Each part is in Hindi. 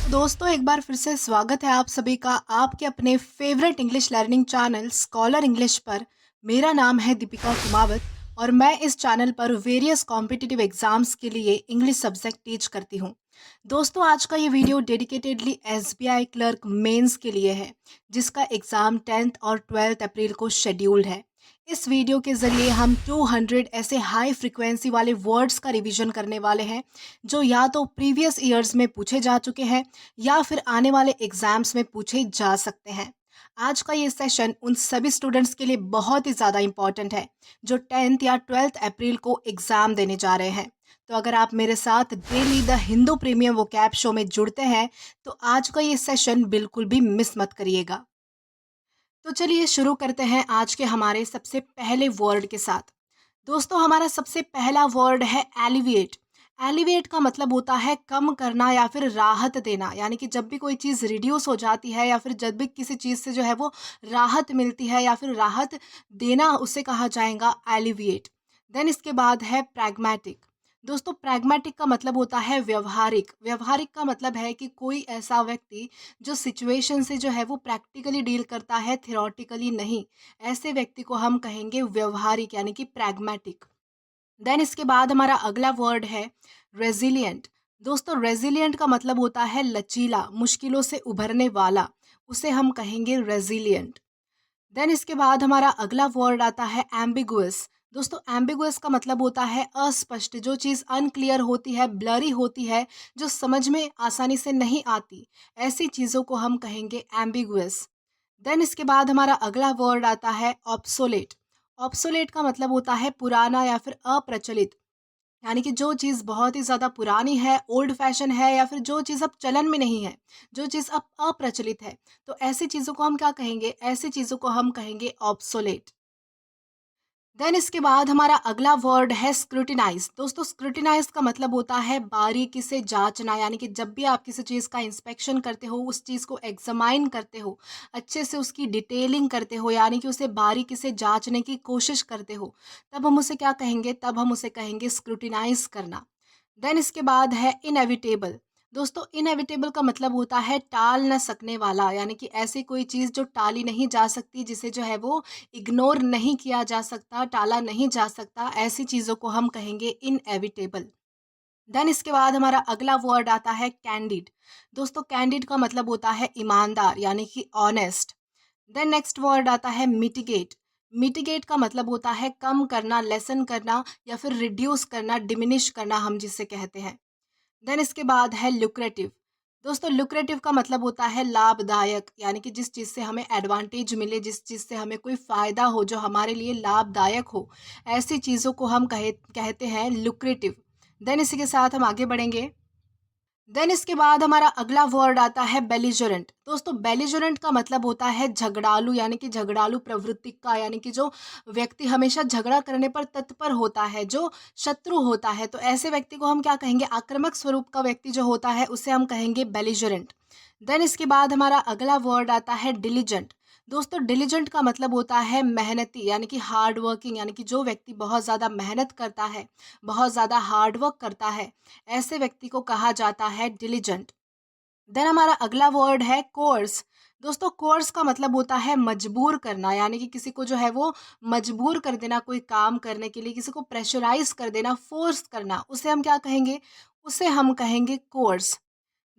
तो दोस्तों एक बार फिर से स्वागत है आप सभी का आपके अपने favourite English learning channel scholar English पर। मेरा नाम है दीपिका कुमावत और मैं इस चैनल पर वेरियस कॉम्पिटिटिव एग्जाम्स के लिए इंग्लिश सब्जेक्ट टीच करती हूँ। दोस्तों आज का ये video dedicatedly SBI clerk mains के लिए है, जिसका एग्ज़ाम 10th और 12th अप्रैल को शेड्यूल्ड है। इस वीडियो के ज़रिए हम 200 ऐसे हाई फ्रिक्वेंसी वाले वर्ड्स का रिवीजन करने वाले हैं जो या तो प्रीवियस ईयर्स में पूछे जा चुके हैं या फिर आने वाले एग्जाम्स में पूछे जा सकते हैं। आज का ये सेशन उन सभी स्टूडेंट्स के लिए बहुत ही ज़्यादा इम्पॉर्टेंट है जो 10th या 12th अप्रैल को एग्ज़ाम देने जा रहे हैं। तो अगर आप मेरे साथ daily the Hindu premium vocab show में जुड़ते हैं तो आज का ये सेशन बिल्कुल भी मिस मत करिएगा। तो चलिए शुरू करते हैं आज के हमारे सबसे पहले वर्ड के साथ। दोस्तों हमारा सबसे पहला वर्ड है एलिविएट। एलिविएट का मतलब होता है कम करना या फिर राहत देना, यानी कि जब भी कोई चीज़ रिड्यूस हो जाती है या फिर जब भी किसी चीज़ से जो है वो राहत मिलती है या फिर राहत देना, उसे कहा जाएगा एलिविएट। देन इसके बाद है प्रैग्मेटिक। दोस्तों प्रैग्मेटिक का मतलब होता है व्यवहारिक। व्यवहारिक का मतलब है कि कोई ऐसा व्यक्ति जो सिचुएशन से जो है वो प्रैक्टिकली डील करता है, थियोरटिकली नहीं। ऐसे व्यक्ति को हम कहेंगे व्यवहारिक यानी कि प्रैग्मेटिक। देन इसके बाद हमारा अगला वर्ड है रेजिलिएंट। दोस्तों रेजिलिएंट का मतलब होता है लचीला, मुश्किलों से उभरने वाला, उसे हम कहेंगे रेजिलिएंट। देन इसके बाद हमारा अगला वर्ड आता है एम्बिगुअस। दोस्तों एम्बिगुअस का मतलब होता है अस्पष्ट, जो चीज़ अनक्लियर होती है, ब्लरी होती है, जो समझ में आसानी से नहीं आती, ऐसी चीज़ों को हम कहेंगे एम्बिगुअस। देन इसके बाद हमारा अगला वर्ड आता है ऑब्सोलेट। ऑब्सोलेट का मतलब होता है पुराना या फिर अप्रचलित, यानी कि जो चीज़ बहुत ही ज़्यादा पुरानी है, ओल्ड फैशन है, या फिर जो चीज़ अब चलन में नहीं है, जो चीज़ अब अप्रचलित है, तो ऐसी चीज़ों को हम क्या कहेंगे? ऐसी चीज़ों को हम कहेंगे ऑब्सोलेट। देन इसके बाद हमारा अगला वर्ड है स्क्रूटिनाइज। दोस्तों स्क्रूटिनाइज का मतलब होता है बारीकी से जांचना, यानी कि जब भी आप किसी चीज़ का इंस्पेक्शन करते हो, उस चीज़ को एग्जामाइन करते हो, अच्छे से उसकी डिटेलिंग करते हो, यानी कि उसे बारीकी से जांचने की कोशिश करते हो, तब हम उसे क्या कहेंगे? तब हम उसे कहेंगे स्क्रूटिनाइज करना। देन इसके बाद है इनएविटेबल। दोस्तों इनएविटेबल का मतलब होता है टाल न सकने वाला, यानी कि ऐसी कोई चीज़ जो टाली नहीं जा सकती, जिसे जो है वो इग्नोर नहीं किया जा सकता, टाला नहीं जा सकता, ऐसी चीज़ों को हम कहेंगे इनएविटेबल। देन इसके बाद हमारा अगला वर्ड आता है कैंडिड। दोस्तों कैंडिड का मतलब होता है ईमानदार, यानी कि ऑनेस्ट। देन नेक्स्ट वर्ड आता है मिटिगेट। मिटिगेट का मतलब होता है कम करना, लेसन करना, या फिर रिड्यूस करना, डिमिनिश करना, हम जिसे कहते हैं। देन इसके बाद है लुक्रेटिव। दोस्तों लुक्रेटिव का मतलब होता है लाभदायक, यानी कि जिस चीज़ से हमें एडवांटेज मिले, जिस चीज़ से हमें कोई फ़ायदा हो, जो हमारे लिए लाभदायक हो, ऐसी चीज़ों को हम कहते हैं लुक्रेटिव। देन इसी के साथ हम आगे बढ़ेंगे। देन इसके बाद हमारा अगला वर्ड आता है बेलिजरेंट। दोस्तों बेलिजरेंट का मतलब होता है झगड़ालू, यानी कि झगड़ालू प्रवृत्ति का, यानी कि जो व्यक्ति हमेशा झगड़ा करने पर तत्पर होता है, जो शत्रु होता है, तो ऐसे व्यक्ति को हम क्या कहेंगे? आक्रामक स्वरूप का व्यक्ति जो होता है उसे हम कहेंगे बेलिजरेंट। देन इसके बाद हमारा अगला वर्ड आता है डिलीजेंट। दोस्तों डिलीजेंट का मतलब होता है मेहनती, यानी कि हार्ड वर्किंग, यानी कि जो व्यक्ति बहुत ज़्यादा मेहनत करता है, बहुत ज़्यादा हार्ड वर्क करता है, ऐसे व्यक्ति को कहा जाता है डिलीजेंट। देन हमारा अगला वर्ड है कोर्स। दोस्तों कोर्स का मतलब होता है मजबूर करना, यानी कि किसी को जो है वो मजबूर कर देना कोई काम करने के लिए, किसी को प्रेशराइज कर देना, फोर्स करना, उसे हम क्या कहेंगे? उसे हम कहेंगे कोर्स।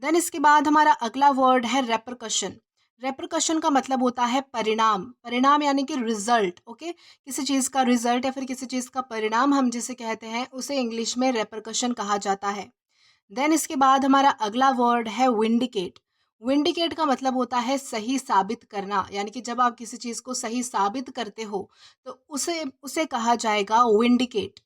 देन इसके बाद हमारा अगला वर्ड है रेपरकशन। रेपरकशन का मतलब होता है परिणाम। परिणाम यानी कि रिजल्ट। ओके, किसी चीज़ का रिजल्ट या फिर किसी चीज़ का परिणाम हम जिसे कहते हैं, उसे इंग्लिश में रेपरकशन कहा जाता है। देन इसके बाद हमारा अगला वर्ड है विंडिकेट। विंडिकेट का मतलब होता है सही साबित करना, यानी कि जब आप किसी चीज़ को सही साबित करते हो तो उसे उसे कहा जाएगा विंडिकेट।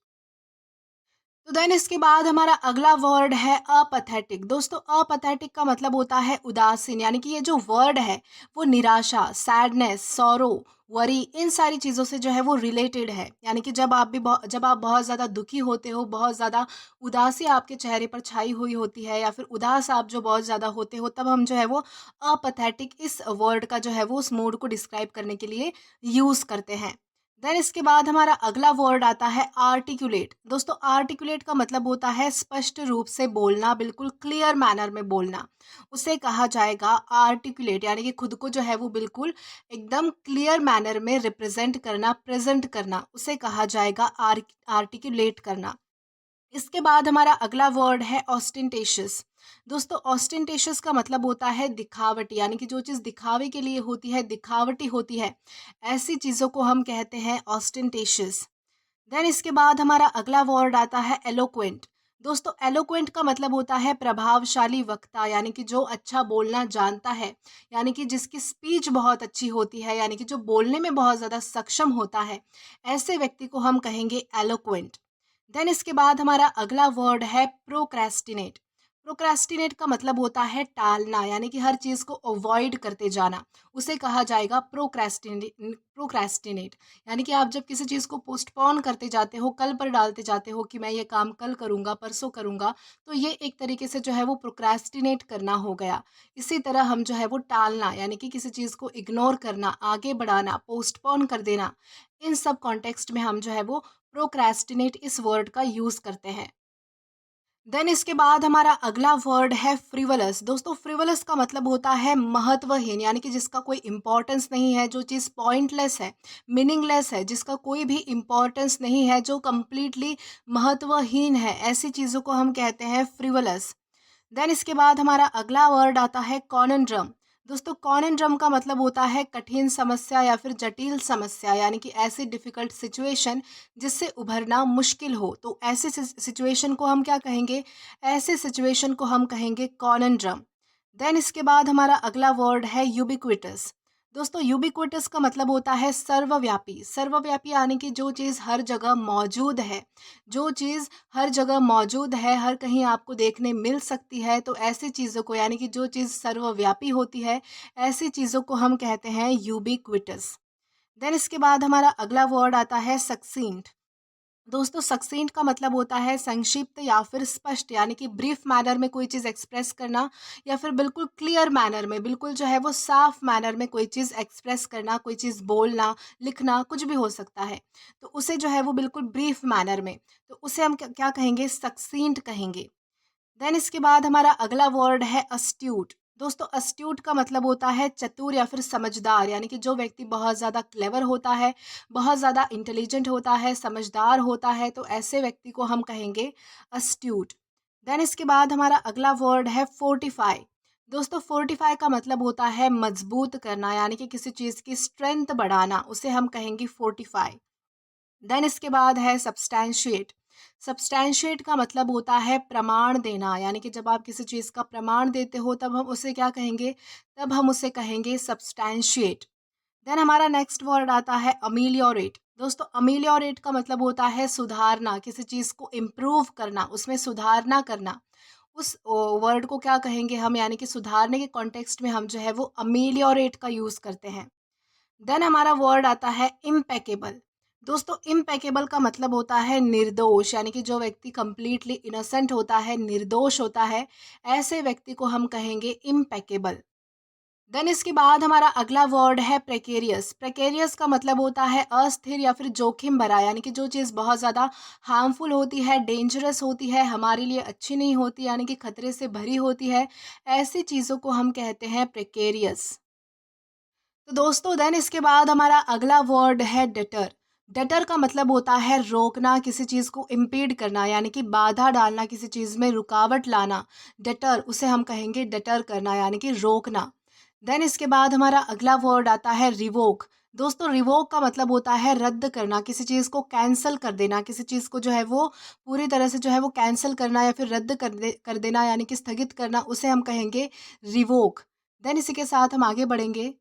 तो देन इसके बाद हमारा अगला वर्ड है अपैथेटिक। दोस्तों अपैथेटिक का मतलब होता है उदासीन, यानी कि ये जो वर्ड है वो निराशा, सैडनेस, सॉरो, वरी, इन सारी चीज़ों से जो है वो रिलेटेड है। यानी कि जब आप बहुत ज़्यादा दुखी होते हो, बहुत ज़्यादा उदासी आपके चेहरे पर छाई हुई होती है, या फिर उदास आप जो बहुत ज़्यादा होते हो, तब हम जो है वो अपैथेटिक इस वर्ड का जो है वो उस मूड को डिस्क्राइब करने के लिए यूज़ करते हैं। देन इसके बाद हमारा अगला वर्ड आता है आर्टिकुलेट। दोस्तों आर्टिकुलेट का मतलब होता है स्पष्ट रूप से बोलना, बिल्कुल क्लियर मैनर में बोलना। उसे कहा जाएगा आर्टिकुलेट, यानी कि खुद को जो है वो बिल्कुल एकदम क्लियर मैनर में रिप्रेजेंट करना, प्रेजेंट करना, उसे कहा जाएगा आर्टिकुलेट करना। इसके बाद हमारा अगला वर्ड है ऑस्टेंटेशियस। दोस्तों ऑस्टेंटेशियस का मतलब होता है दिखावटी, यानी कि जो चीज़ दिखावे के लिए होती है, दिखावटी होती है, ऐसी चीज़ों को हम कहते हैं ऑस्टेंटेशियस। देन इसके बाद हमारा अगला वर्ड आता है एलोक्वेंट। दोस्तों एलोक्वेंट का मतलब होता है प्रभावशाली वक्ता, यानी कि जो अच्छा बोलना जानता है, यानी कि जिसकी स्पीच बहुत अच्छी होती है, यानी कि जो बोलने में बहुत ज़्यादा सक्षम होता है, ऐसे व्यक्ति को हम कहेंगे एलोक्वेंट। देन इसके बाद हमारा अगला वर्ड है प्रोक्रेस्टिनेट। प्रोक्रेस्टिनेट का मतलब होता है टालना, यानी कि हर चीज़ को अवॉइड करते जाना, उसे कहा जाएगा प्रोक्रेस्टिनेट। यानी कि आप जब किसी चीज़ को पोस्टपोन करते जाते हो, कल पर डालते जाते हो कि मैं ये काम कल करूँगा, परसों करूँगा, तो ये एक तरीके से जो है वो प्रोक्रेस्टिनेट करना हो गया। इसी तरह हम जो है वो टालना, यानी कि किसी चीज़ को इग्नोर करना, आगे बढ़ाना, पोस्टपोन कर देना, इन सब कॉन्टेक्स्ट में हम जो है वो प्रोक्रेस्टिनेट इस वर्ड का यूज़ करते हैं। देन इसके बाद हमारा अगला वर्ड है फ्रिवलस। दोस्तों फ्रिवलस का मतलब होता है महत्वहीन, यानी कि जिसका कोई इम्पोर्टेंस नहीं है, जो चीज़ पॉइंटलेस है, मीनिंगलेस है, जिसका कोई भी इम्पोर्टेंस नहीं है, जो कंप्लीटली महत्वहीन है, ऐसी चीज़ों को हम कहते हैं फ्रिवलस। देन इसके बाद हमारा अगला वर्ड आता है कॉनन्ड्रम। दोस्तों कॉनन्ड्रम का मतलब होता है कठिन समस्या या फिर जटिल समस्या, यानी कि ऐसी डिफ़िकल्ट सिचुएशन जिससे उभरना मुश्किल हो, तो ऐसे सिचुएशन को हम क्या कहेंगे? ऐसे सिचुएशन को हम कहेंगे कॉनन्ड्रम। देन इसके बाद हमारा अगला वर्ड है यूबिक्विटस। दोस्तों यूबिक्विटस का मतलब होता है सर्वव्यापी। सर्वव्यापी यानी कि जो चीज़ हर जगह मौजूद है, जो चीज़ हर जगह मौजूद है, हर कहीं आपको देखने मिल सकती है, तो ऐसी चीज़ों को, यानी कि जो चीज़ सर्वव्यापी होती है, ऐसी चीज़ों को हम कहते हैं यूबिक्विटस। देन इसके बाद हमारा अगला वर्ड आता है सक्सींट। दोस्तों सक्सेंट का मतलब होता है संक्षिप्त या फिर स्पष्ट, यानी कि ब्रीफ मैनर में कोई चीज़ एक्सप्रेस करना, या फिर बिल्कुल क्लियर मैनर में, बिल्कुल जो है वो साफ मैनर में कोई चीज़ एक्सप्रेस करना, कोई चीज़ बोलना, लिखना, कुछ भी हो सकता है, तो उसे जो है वो बिल्कुल ब्रीफ मैनर में, तो उसे हम क्या क्या कहेंगे? सक्सींट कहेंगे। देन इसके बाद हमारा अगला वर्ड है अस्ट्यूट। दोस्तों अस्ट्यूट का मतलब होता है चतुर या फिर समझदार, यानी कि जो व्यक्ति बहुत ज़्यादा क्लेवर होता है, बहुत ज़्यादा इंटेलिजेंट होता है, समझदार होता है, तो ऐसे व्यक्ति को हम कहेंगे अस्ट्यूट। देन इसके बाद हमारा अगला वर्ड है फोर्टिफाई। दोस्तों फोर्टिफाई का मतलब होता है मजबूत करना, यानी कि किसी चीज़ की स्ट्रेंथ बढ़ाना, उसे हम कहेंगे फोर्टिफाई। देन इसके बाद है सब्सटैंशिएट। सब्सटैंशिएट का मतलब होता है प्रमाण देना, यानी कि जब आप किसी चीज़ का प्रमाण देते हो तब हम उसे क्या कहेंगे? तब हम उसे कहेंगे सब्सटैंशिएट। देन हमारा नेक्स्ट वर्ड आता है अमीलियोरेट। दोस्तों अमीलियोरेट का मतलब होता है सुधारना, किसी चीज़ को इम्प्रूव करना, उसमें सुधारना करना। उस वर्ड को क्या कहेंगे हम? यानी कि सुधारने के कॉन्टेक्स्ट में हम जो है वो अमीलियोरेट का यूज़ करते हैं। देन हमारा वर्ड आता है इम्पेकेबल। दोस्तों इम्पेकेबल का मतलब होता है निर्दोष, यानी कि जो व्यक्ति कंप्लीटली इनोसेंट होता है, निर्दोष होता है, ऐसे व्यक्ति को हम कहेंगे इम्पेकेबल। देन इसके बाद हमारा अगला वर्ड है प्रेकेरियस। प्रेकेरियस का मतलब होता है अस्थिर या फिर जोखिम भरा, यानी कि जो चीज़ बहुत ज़्यादा हार्मफुल होती है, डेंजरस होती है, हमारे लिए अच्छी नहीं होती, यानी कि खतरे से भरी होती है, ऐसी चीज़ों को हम कहते हैं प्रेकेरियस। तो दोस्तों देन इसके बाद हमारा अगला वर्ड है डटर। डटर का मतलब होता है रोकना, किसी चीज़ को इम्पीड करना, यानी कि बाधा डालना, किसी चीज़ में रुकावट लाना। डटर, उसे हम कहेंगे डटर करना, यानी कि रोकना। देन इसके बाद हमारा अगला वर्ड आता है रिवोक। दोस्तों रिवोक का मतलब होता है रद्द करना, किसी चीज़ को कैंसिल कर देना, किसी चीज़ को जो है वो पूरी तरह से जो है वो कैंसिल करना या फिर रद्द कर देना, यानी कि स्थगित करना, उसे हम कहेंगे रिवोक। देन इसी के साथ हम आगे बढ़ेंगे।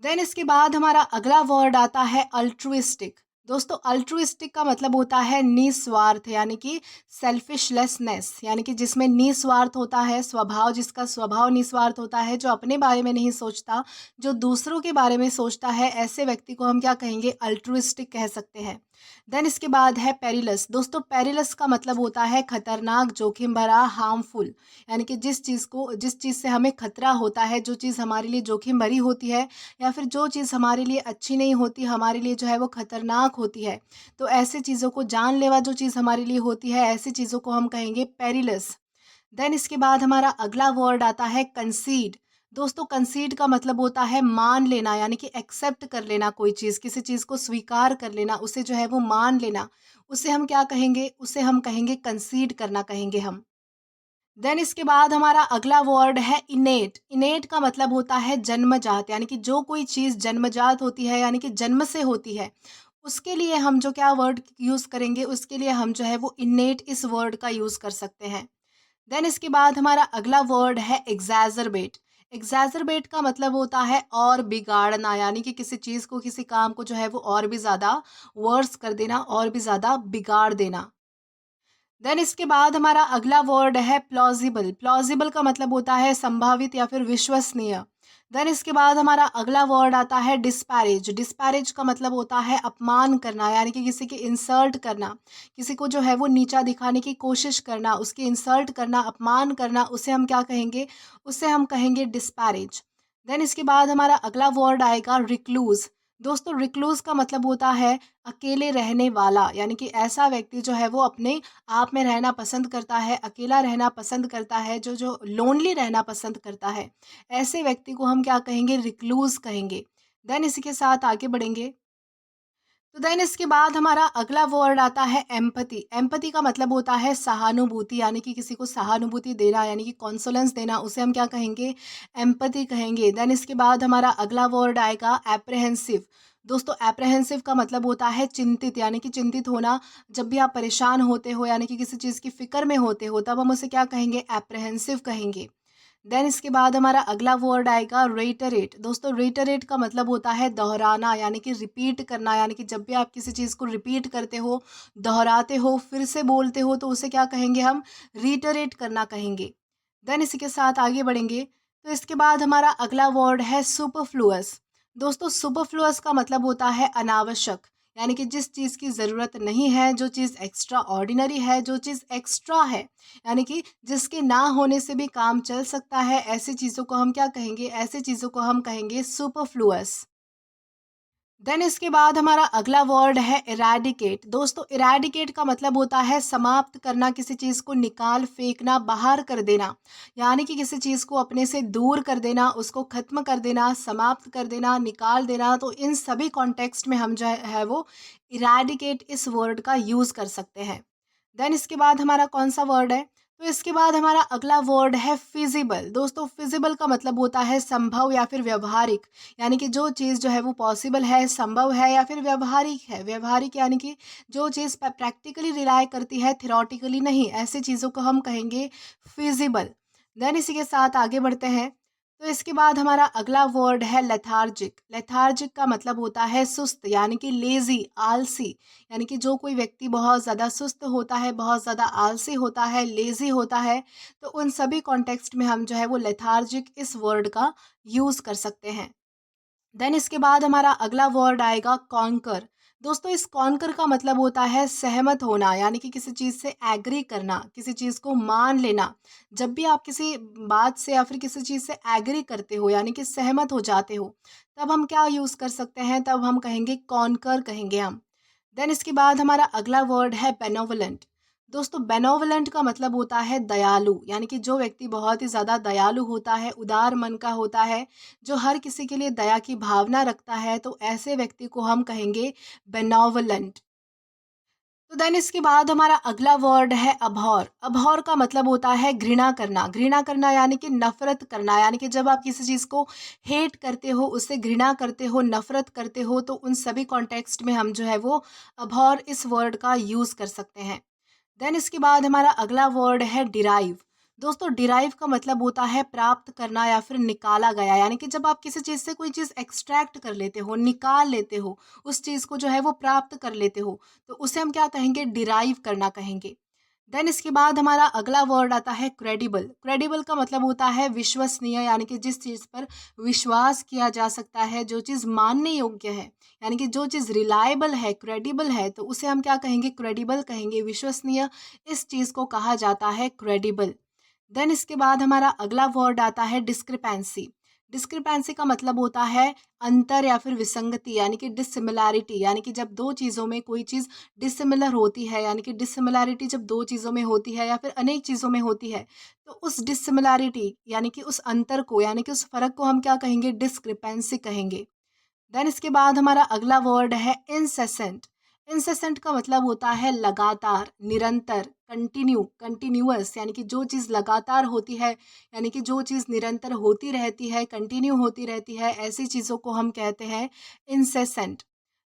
देन इसके बाद हमारा अगला वर्ड आता है अल्ट्रुइस्टिक। दोस्तों अल्ट्रुइस्टिक का मतलब होता है निस्वार्थ, यानी कि सेल्फिशलेसनेस, यानी कि जिसमें निस्वार्थ होता है स्वभाव, जिसका स्वभाव निस्वार्थ होता है, जो अपने बारे में नहीं सोचता, जो दूसरों के बारे में सोचता है, ऐसे व्यक्ति को हम क्या कहेंगे? अल्ट्रुइस्टिक कह सकते हैं। देन इसके बाद है पेरिलस। दोस्तों पेरिलस का मतलब होता है खतरनाक, जोखिम भरा, हार्मफुल, यानी कि जिस चीज़ से हमें खतरा होता है, जो चीज़ हमारे लिए जोखिम भरी होती है या फिर जो चीज़ हमारे लिए अच्छी नहीं होती, हमारे लिए जो है वो खतरनाक होती है। तो ऐसी चीज़ों को, जानलेवा जो चीज़ हमारे लिए होती है, ऐसी चीज़ों को हम कहेंगे पेरिलस। देन इसके बाद हमारा अगला वर्ड आता है कंसीड। दोस्तों कंसीड का मतलब होता है मान लेना, यानी कि एक्सेप्ट कर लेना, कोई चीज़, किसी चीज़ को स्वीकार कर लेना, उसे जो है वो मान लेना। उसे हम क्या कहेंगे? उसे हम कहेंगे कंसीड करना कहेंगे हम। देन इसके बाद हमारा अगला वर्ड है इनेट। इनेट का मतलब होता है जन्मजात, यानी कि जो कोई चीज़ जन्मजात होती है, यानी कि जन्म से होती है, उसके लिए हम जो क्या वर्ड यूज़ करेंगे, उसके लिए हम जो है वो इनेट इस वर्ड का यूज़ कर सकते हैं। देन इसके बाद हमारा अगला वर्ड है एग्जैजरबेट। एग्जैजरबेट का मतलब होता है और बिगाड़ना, यानी कि किसी चीज़ को, किसी काम को जो है वो और भी ज़्यादा वर्स कर देना, और भी ज़्यादा बिगाड़ देना। देन इसके बाद हमारा अगला वर्ड है प्लॉजिबल। प्लॉजिबल का मतलब होता है संभावित या फिर विश्वसनीय। देन इसके बाद हमारा अगला वर्ड आता है डिस्पैरेज। डिस्पैरेज का मतलब होता है अपमान करना, यानी कि किसी की इंसल्ट करना, किसी को जो है वो नीचा दिखाने की कोशिश करना, उसकी इंसल्ट करना, अपमान करना, उसे हम क्या कहेंगे? उसे हम कहेंगे डिस्पैरेज। देन इसके बाद हमारा अगला वर्ड आएगा रिक्लूज। दोस्तों रिक्लूज का मतलब होता है अकेले रहने वाला, यानी कि ऐसा व्यक्ति जो है वो अपने आप में रहना पसंद करता है, अकेला रहना पसंद करता है, जो जो लोनली रहना पसंद करता है, ऐसे व्यक्ति को हम क्या कहेंगे? रिक्लूज़ कहेंगे। देन इसी के साथ आगे बढ़ेंगे। तो देन इसके बाद हमारा अगला वर्ड आता है एम्पैथी। एम्पैथी का मतलब होता है सहानुभूति, यानी कि किसी को सहानुभूति देना, यानी कि कॉन्सोलेंस देना, उसे हम क्या कहेंगे? एम्पैथी कहेंगे। देन इसके बाद हमारा अगला वर्ड आएगा एप्रहेंसिव। दोस्तों एप्रहेंसिव का मतलब होता है चिंतित, यानी कि चिंतित होना। जब भी आप परेशान होते हो, यानी कि किसी चीज़ की फ़िक्र में होते हो, तब हम उसे क्या कहेंगे? एप्रहेंसिव कहेंगे। देन इसके बाद हमारा अगला वर्ड आएगा रेटरेट। दोस्तों रेटरेट का मतलब होता है दोहराना, यानी कि रिपीट करना, यानी कि जब भी आप किसी चीज़ को रिपीट करते हो, दोहराते हो, फिर से बोलते हो, तो उसे क्या कहेंगे हम? रिटरेट करना कहेंगे। देन इसी के साथ आगे बढ़ेंगे। तो इसके बाद हमारा अगला वर्ड है सुपरफ्लुअस। दोस्तों सुपरफ्लुअस का मतलब होता है अनावश्यक, यानी कि जिस चीज़ की ज़रूरत नहीं है, जो चीज़ एक्स्ट्रा ऑर्डिनरी है, जो चीज़ एक्स्ट्रा है, यानी कि जिसके ना होने से भी काम चल सकता है, ऐसी चीज़ों को हम क्या कहेंगे? ऐसी चीज़ों को हम कहेंगे सुपरफ्लुअस। देन इसके बाद हमारा अगला वर्ड है इरेडिकेट। दोस्तों इरेडिकेट का मतलब होता है समाप्त करना, किसी चीज़ को निकाल फेंकना, बाहर कर देना, यानी कि किसी चीज़ को अपने से दूर कर देना, उसको ख़त्म कर देना, समाप्त कर देना, निकाल देना। तो इन सभी कॉन्टेक्स्ट में हम जो है वो इरेडिकेट इस वर्ड का यूज़ कर सकते हैं। देन इसके बाद हमारा कौन सा वर्ड है? तो इसके बाद हमारा अगला वर्ड है फिजिबल। दोस्तों फिजिबल का मतलब होता है संभव या फिर व्यवहारिक, यानी कि जो चीज़ जो है वो पॉसिबल है, संभव है या फिर व्यवहारिक है। व्यवहारिक यानी कि जो चीज़ प्रैक्टिकली रिलाय करती है, थ्योरेटिकली नहीं, ऐसी चीज़ों को हम कहेंगे फिजिबल। देन इसी के साथ आगे बढ़ते हैं। तो इसके बाद हमारा अगला वर्ड है लेथार्जिक। लेथार्जिक का मतलब होता है सुस्त, यानी कि लेजी, आलसी, यानी कि जो कोई व्यक्ति बहुत ज़्यादा सुस्त होता है, बहुत ज़्यादा आलसी होता है, लेजी होता है, तो उन सभी कॉन्टेक्स्ट में हम जो है वो लेथार्जिक इस वर्ड का यूज़ कर सकते हैं। देन इसके बाद हमारा अगला वर्ड आएगा कॉन्कर। दोस्तों इस कॉन्कर का मतलब होता है सहमत होना, यानी कि किसी चीज़ से एग्री करना, किसी चीज़ को मान लेना। जब भी आप किसी बात से या फिर किसी चीज़ से एग्री करते हो, यानी कि सहमत हो जाते हो, तब हम क्या यूज़ कर सकते हैं? तब हम कहेंगे कॉन्कर कहेंगे हम। देन इसके बाद हमारा अगला वर्ड है बेनोवलेंट। दोस्तों बेनोवलेंट का मतलब होता है दयालु, यानी कि जो व्यक्ति बहुत ही ज़्यादा दयालु होता है, उदार मन का होता है, जो हर किसी के लिए दया की भावना रखता है, तो ऐसे व्यक्ति को हम कहेंगे बेनोवलेंट। तो देन इसके बाद हमारा अगला वर्ड है अबहॉर। अबहॉर का मतलब होता है घृणा करना। घृणा करना यानी कि नफरत करना, यानी कि जब आप किसी चीज़ को हेट करते हो, उससे घृणा करते हो, नफरत करते हो, तो उन सभी कॉन्टेक्स्ट में हम जो है वो अबहॉर इस वर्ड का यूज़ कर सकते हैं। देन इसके बाद हमारा अगला वर्ड है डिराइव। दोस्तों डिराइव का मतलब होता है प्राप्त करना या फिर निकाला गया, यानी कि जब आप किसी चीज़ से कोई चीज़ एक्सट्रैक्ट कर लेते हो, निकाल लेते हो, उस चीज़ को जो है वो प्राप्त कर लेते हो, तो उसे हम क्या कहेंगे? डिराइव करना कहेंगे। देन इसके बाद हमारा अगला वर्ड आता है क्रेडिबल। क्रेडिबल का मतलब होता है विश्वसनीय, यानी कि जिस चीज़ पर विश्वास किया जा सकता है, जो चीज़ मानने योग्य है, यानी कि जो चीज़ रिलायबल है, क्रेडिबल है, तो उसे हम क्या कहेंगे? क्रेडिबल कहेंगे, विश्वसनीय। इस चीज़ को कहा जाता है क्रेडिबल। देन इसके बाद हमारा अगला वर्ड आता है डिस्क्रिपेंसी। डिस्क्रिपेंसी का मतलब होता है अंतर या फिर विसंगति, यानी कि डिसिमिलैरिटी, यानी कि जब दो चीज़ों में कोई चीज़ डिसिमिलर होती है, यानी कि डिसिमिलैरिटी जब दो चीज़ों में होती है या फिर अनेक चीज़ों में होती है, तो उस डिसिमिलैरिटी यानी कि उस अंतर को, यानी कि उस फ़र्क को हम क्या कहेंगे? डिस्क्रिपेंसी कहेंगे। देन इसके बाद हमारा अगला वर्ड है इंसेसेंट। इंसेसेंट का मतलब होता है लगातार, निरंतर, कंटिन्यू, कंटिन्यूअस, यानी कि जो चीज़ लगातार होती है, यानी कि जो चीज़ निरंतर होती रहती है, कंटिन्यू होती रहती है, ऐसी चीज़ों को हम कहते हैं इंसेसेंट।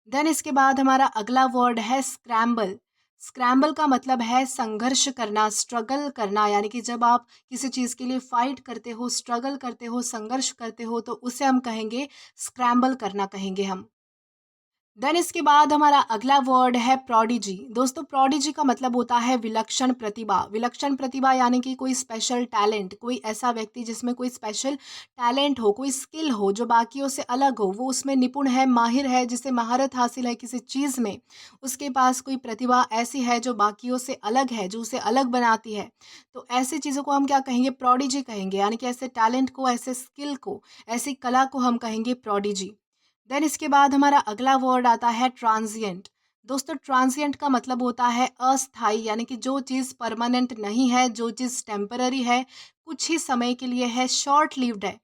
देन इसके बाद हमारा अगला वर्ड है स्क्रैम्बल। स्क्रैम्बल का मतलब है संघर्ष करना, स्ट्रगल करना, यानी कि जब आप किसी चीज़ के लिए फाइट करते हो, स्ट्रगल करते हो, संघर्ष करते हो, तो उसे हम कहेंगे स्क्रैम्बल करना कहेंगे हम। देन इसके बाद हमारा अगला वर्ड है प्रोडिजी। दोस्तों, प्रोडिजी का मतलब होता है विलक्षण प्रतिभा। विलक्षण प्रतिभा यानी कि कोई स्पेशल टैलेंट, कोई ऐसा व्यक्ति जिसमें कोई स्पेशल टैलेंट हो, कोई स्किल हो जो बाकियों से अलग हो, वो उसमें निपुण है, माहिर है, जिसे महारत हासिल है किसी चीज़ में, उसके पास कोई प्रतिभा ऐसी है जो बाकियों से अलग है, जो उसे अलग बनाती है। तो ऐसी चीज़ों को हम क्या कहेंगे? प्रोडिजी कहेंगे, यानी कि ऐसे टैलेंट को, ऐसे स्किल को, ऐसी कला को हम कहेंगे प्रोडिजी। देन इसके बाद हमारा अगला वर्ड आता है ट्रांजिएंट। दोस्तों, ट्रांजिएंट का मतलब होता है अस्थाई, यानी कि जो चीज़ परमानेंट नहीं है, जो चीज़ टेम्पररी है, कुछ ही समय के लिए है, शॉर्ट लिव्ड है,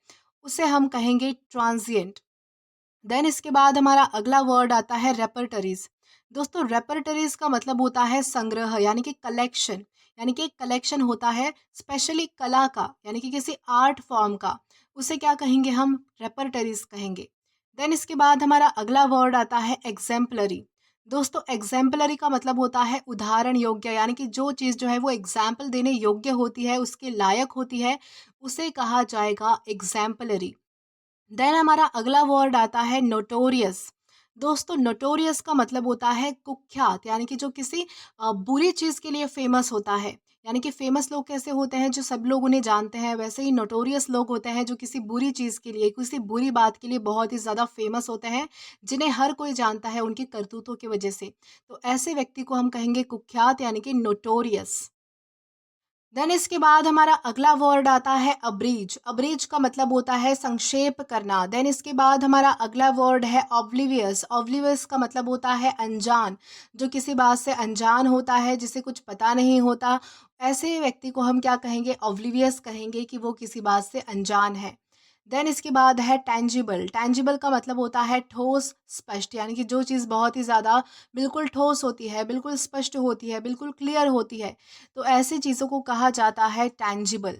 उसे हम कहेंगे ट्रांजिएंट। देन इसके बाद हमारा अगला वर्ड आता है रेपर्टरीज। दोस्तों, रेपर्टरीज का मतलब होता है संग्रह, यानी कि कलेक्शन, यानी कि एक कलेक्शन होता है स्पेशली कला का, यानी कि किसी आर्ट फॉर्म का, उसे क्या कहेंगे? हम रेपर्टरीज कहेंगे। देन इसके बाद हमारा अगला वर्ड आता है एग्जाम्पलरी। दोस्तों, एग्जाम्पलरी का मतलब होता है उदाहरण योग्य, यानी कि जो चीज़ जो है वो एग्जाम्पल देने योग्य होती है, उसके लायक होती है, उसे कहा जाएगा एग्जाम्पलरी। देन हमारा अगला वर्ड आता है नोटोरियस। दोस्तों, नोटोरियस का मतलब होता है कुख्यात, यानी कि जो किसी बुरी चीज़ के लिए फेमस होता है, यानी कि फेमस लोग कैसे होते हैं? जो सब लोग उन्हें जानते हैं, वैसे ही नोटोरियस लोग होते हैं जो किसी बुरी चीज़ के लिए, किसी बुरी बात के लिए बहुत ही ज़्यादा फेमस होते हैं, जिन्हें हर कोई जानता है उनकी करतूतों की वजह से। तो ऐसे व्यक्ति को हम कहेंगे कुख्यात, यानी कि नोटोरियस। देन इसके बाद हमारा अगला वर्ड आता है अब्रीज। अब्रीज का मतलब होता है संक्षेप करना। देन इसके बाद हमारा अगला वर्ड है ऑब्लिवियस। ऑब्लिवियस का मतलब होता है अनजान, जो किसी बात से अनजान होता है, जिसे कुछ पता नहीं होता, ऐसे व्यक्ति को हम क्या कहेंगे? ऑब्लिवियस कहेंगे, कि वो किसी बात से अनजान है। देन इसके बाद है टैंजिबल। टैंजिबल का मतलब होता है ठोस, स्पष्ट, यानी कि जो चीज़ बहुत ही ज़्यादा बिल्कुल ठोस होती है, बिल्कुल स्पष्ट होती है, बिल्कुल क्लियर होती है, तो ऐसी चीज़ों को कहा जाता है टैंजिबल।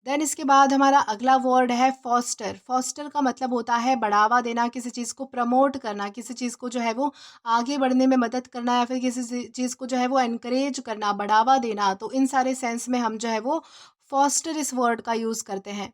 देन इसके बाद हमारा अगला वर्ड है फॉस्टर। फॉस्टर का मतलब होता है बढ़ावा देना, किसी चीज़ को प्रमोट करना, किसी चीज़ को जो है वो आगे बढ़ने में मदद करना, या फिर किसी चीज़ को जो है वो एनकरेज करना, बढ़ावा देना। तो इन सारे सेंस में हम जो है वो फॉस्टर इस वर्ड का यूज़ करते हैं।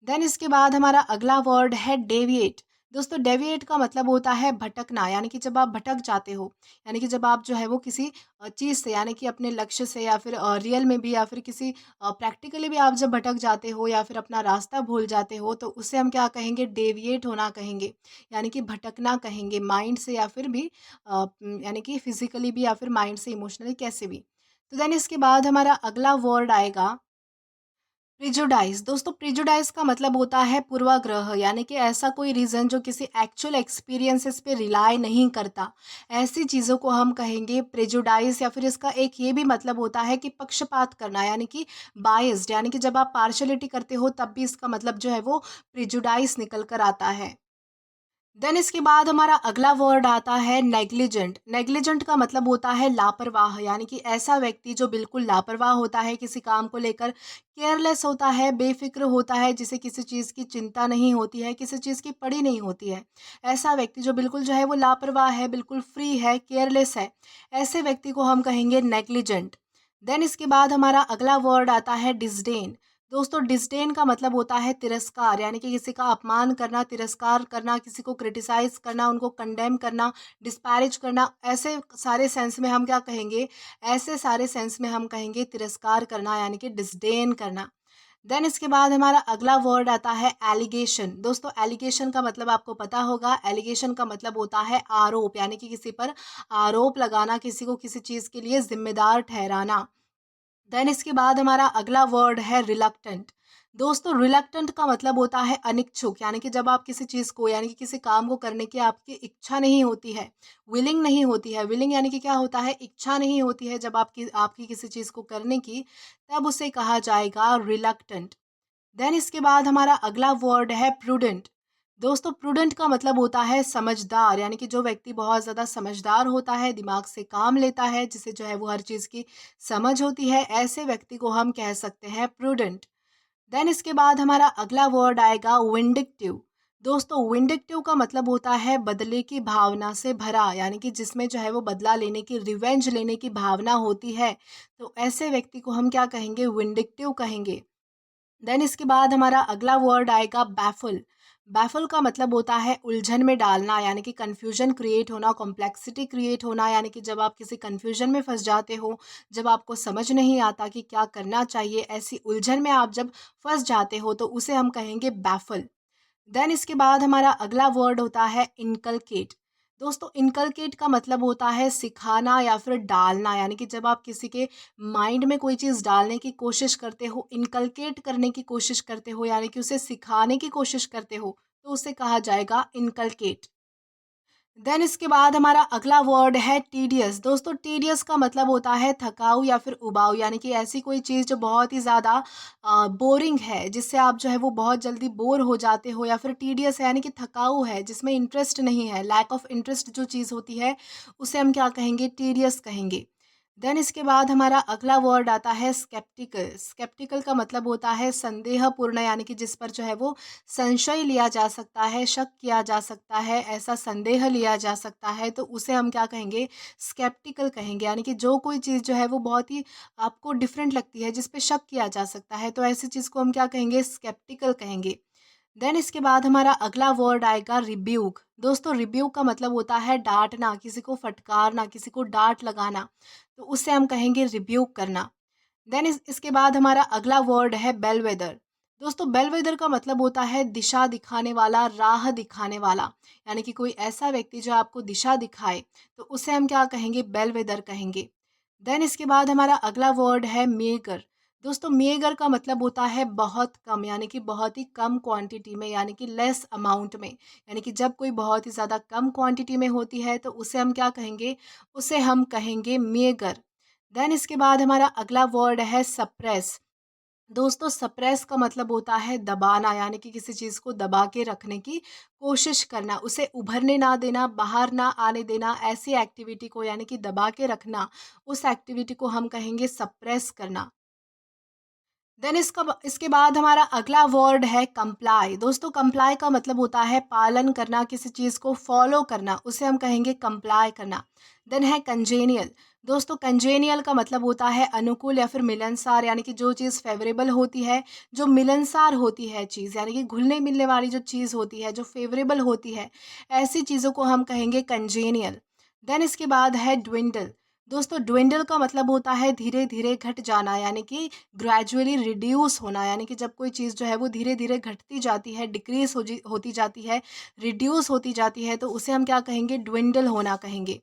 देन इसके बाद हमारा अगला वर्ड है डेविएट। दोस्तों, डेविएट का मतलब होता है भटकना, यानी कि जब आप भटक जाते हो, यानी कि जब आप जो है वो किसी चीज़ से, यानी कि अपने लक्ष्य से, या फिर रियल में भी, या फिर किसी प्रैक्टिकली भी आप जब भटक जाते हो या फिर अपना रास्ता भूल जाते हो, तो उसे हम क्या कहेंगे? डेविएट होना कहेंगे, यानी कि भटकना कहेंगे, माइंड से या फिर भी यानी कि फिजिकली भी, या फिर माइंड से, इमोशनली, कैसे भी। तो देन इसके बाद हमारा अगला वर्ड आएगा प्रिजुडाइज। दोस्तों, प्रिजुडाइज का मतलब होता है पूर्वाग्रह, यानी कि ऐसा कोई रीज़न जो किसी एक्चुअल एक्सपीरियंसेस पे रिलाय नहीं करता, ऐसी चीज़ों को हम कहेंगे प्रिजुडाइज। या फिर इसका एक ये भी मतलब होता है कि पक्षपात करना, यानी कि बायस्ड, यानी कि जब आप पार्शलिटी करते हो तब भी इसका मतलब जो है वो प्रिजुडाइज निकल कर आता है। देन इसके बाद हमारा अगला वर्ड आता है नेग्लिजेंट। नेग्लिजेंट का मतलब होता है लापरवाह, यानी कि ऐसा व्यक्ति जो बिल्कुल लापरवाह होता है किसी काम को लेकर, केयरलेस होता है, बेफिक्र होता है, जिसे किसी चीज़ की चिंता नहीं होती है, किसी चीज़ की पड़ी नहीं होती है। ऐसा व्यक्ति जो बिल्कुल जो है वो लापरवाह है, बिल्कुल फ्री है, केयरलेस है, ऐसे व्यक्ति को हम कहेंगे नेग्लिजेंट। देन इसके बाद हमारा अगला वर्ड आता है डिसडेन। दोस्तों डिसडेन का मतलब होता है तिरस्कार, यानी कि किसी का अपमान करना, तिरस्कार करना, किसी को क्रिटिसाइज़ करना, उनको कंडेम करना, डिस्पैरेज करना, ऐसे सारे सेंस में हम क्या कहेंगे? ऐसे सारे सेंस में हम कहेंगे तिरस्कार करना यानी कि डिसडेन करना। देन इसके बाद हमारा अगला वर्ड आता है एलिगेशन। दोस्तों एलिगेशन का मतलब आपको पता होगा, एलिगेशन का मतलब होता है आरोप, यानी कि किसी पर आरोप लगाना, किसी को किसी चीज़ के लिए ज़िम्मेदार ठहराना। देन इसके बाद हमारा अगला वर्ड है रिलक्टेंट। दोस्तों रिलक्टेंट का मतलब होता है अनिच्छुक, यानी कि जब आप किसी चीज़ को यानी कि किसी काम को करने की आपकी इच्छा नहीं होती है, विलिंग नहीं होती है। विलिंग यानी कि क्या होता है? इच्छा नहीं होती है जब आपकी आपकी किसी चीज़ को करने की, तब उसे कहा जाएगा रिलक्टेंट। देन इसके बाद हमारा अगला वर्ड है प्रूडेंट। दोस्तों प्रूडेंट का मतलब होता है समझदार, यानी कि जो व्यक्ति बहुत ज़्यादा समझदार होता है, दिमाग से काम लेता है, जिसे जो है वो हर चीज़ की समझ होती है, ऐसे व्यक्ति को हम कह सकते हैं प्रूडेंट। देन इसके बाद हमारा अगला वर्ड आएगा विंडिक्टिव। दोस्तों विंडिक्टिव का मतलब होता है बदले की भावना से भरा, यानी कि जिसमें जो है वो बदला लेने की, रिवेंज लेने की भावना होती है, तो ऐसे व्यक्ति को हम क्या कहेंगे? विंडिक्टिव कहेंगे। देन इसके बाद हमारा अगला वर्ड आएगा बैफल। बैफल का मतलब होता है उलझन में डालना, यानी कि कन्फ्यूजन क्रिएट होना, कॉम्प्लेक्सिटी क्रिएट होना, यानी कि जब आप किसी कन्फ्यूजन में फंस जाते हो, जब आपको समझ नहीं आता कि क्या करना चाहिए, ऐसी उलझन में आप जब फंस जाते हो तो उसे हम कहेंगे बैफल। देन इसके बाद हमारा अगला वर्ड होता है इनकलकेट। दोस्तों इनकलकेट का मतलब होता है सिखाना या फिर डालना, यानी कि जब आप किसी के माइंड में कोई चीज़ डालने की कोशिश करते हो, इनकलकेट करने की कोशिश करते हो, यानी कि उसे सिखाने की कोशिश करते हो, तो उसे कहा जाएगा इनकलकेट। देन इसके बाद हमारा अगला वर्ड है टीडियस। दोस्तों टीडियस का मतलब होता है थकाऊ या फिर उबाऊ, यानी कि ऐसी कोई चीज़ जो बहुत ही ज़्यादा बोरिंग है, जिससे आप जो है वो बहुत जल्दी बोर हो जाते हो, या फिर टीडियस है यानी कि थकाऊ है, जिसमें इंटरेस्ट नहीं है, लैक ऑफ इंटरेस्ट जो चीज़ होती है, उसे हम क्या कहेंगे? टीडियस कहेंगे। देन इसके बाद हमारा अगला वर्ड आता है स्केप्टिकल। स्केप्टिकल का मतलब होता है संदेहपूर्ण, यानी कि जिस पर जो है वो संशय लिया जा सकता है, शक किया जा सकता है, ऐसा संदेह लिया जा सकता है, तो उसे हम क्या कहेंगे? स्केप्टिकल कहेंगे। यानी कि जो कोई चीज़ जो है वो बहुत ही आपको डिफरेंट लगती है, जिस पे शक किया जा सकता है, तो ऐसी चीज़ को हम क्या कहेंगे? स्केप्टिकल कहेंगे। देन इसके बाद हमारा अगला वर्ड आएगा रिब्यूक। दोस्तों रिब्यूक का मतलब होता है डांटना, किसी को फटकारना, किसी को डांट लगाना, तो उससे हम कहेंगे रिब्यूक करना। देन इसके बाद हमारा अगला वर्ड है बेलवेदर। दोस्तों बेलवेदर का मतलब होता है दिशा दिखाने वाला, राह दिखाने वाला, यानी कि कोई ऐसा व्यक्ति जो आपको दिशा दिखाए, तो उसे हम क्या कहेंगे? बेलवेदर कहेंगे। देन इसके बाद हमारा अगला वर्ड है मेगर। दोस्तों मेगर का मतलब होता है बहुत कम, यानी कि बहुत ही कम क्वांटिटी में, यानी कि लेस अमाउंट में, यानी कि जब कोई बहुत ही ज़्यादा कम क्वांटिटी में होती है तो उसे हम क्या कहेंगे? उसे हम कहेंगे मेगर। देन इसके बाद हमारा अगला वर्ड है सप्रेस। दोस्तों सप्रेस का मतलब होता है दबाना, यानी कि किसी चीज़ को दबा के रखने की कोशिश करना, उसे उभरने ना देना, बाहर ना आने देना, ऐसी एक्टिविटी को यानी कि दबा के रखना, उस एक्टिविटी को हम कहेंगे सप्रेस करना। देन इसके बाद हमारा अगला वर्ड है कंप्लाई। दोस्तों कंप्लाई का मतलब होता है पालन करना, किसी चीज़ को फॉलो करना, उसे हम कहेंगे कंप्लाई करना। देन है कंजेनियल। दोस्तों कंजेनियल का मतलब होता है अनुकूल या फिर मिलनसार, यानी कि जो चीज़ फेवरेबल होती है, जो मिलनसार होती है चीज़, यानी कि घुलने मिलने वाली जो चीज़ होती है, जो फेवरेबल होती है, ऐसी चीज़ों को हम कहेंगे कंजेनियल। देन इसके बाद है ड्विंडल। दोस्तों ड्विंडल का मतलब होता है धीरे धीरे घट जाना, यानी कि ग्रेजुअली रिड्यूस होना, यानी कि जब कोई चीज़ जो है वो धीरे धीरे घटती जाती है, डिक्रीज होती जाती है, रिड्यूस होती जाती है, तो उसे हम क्या कहेंगे? ड्विंडल होना कहेंगे।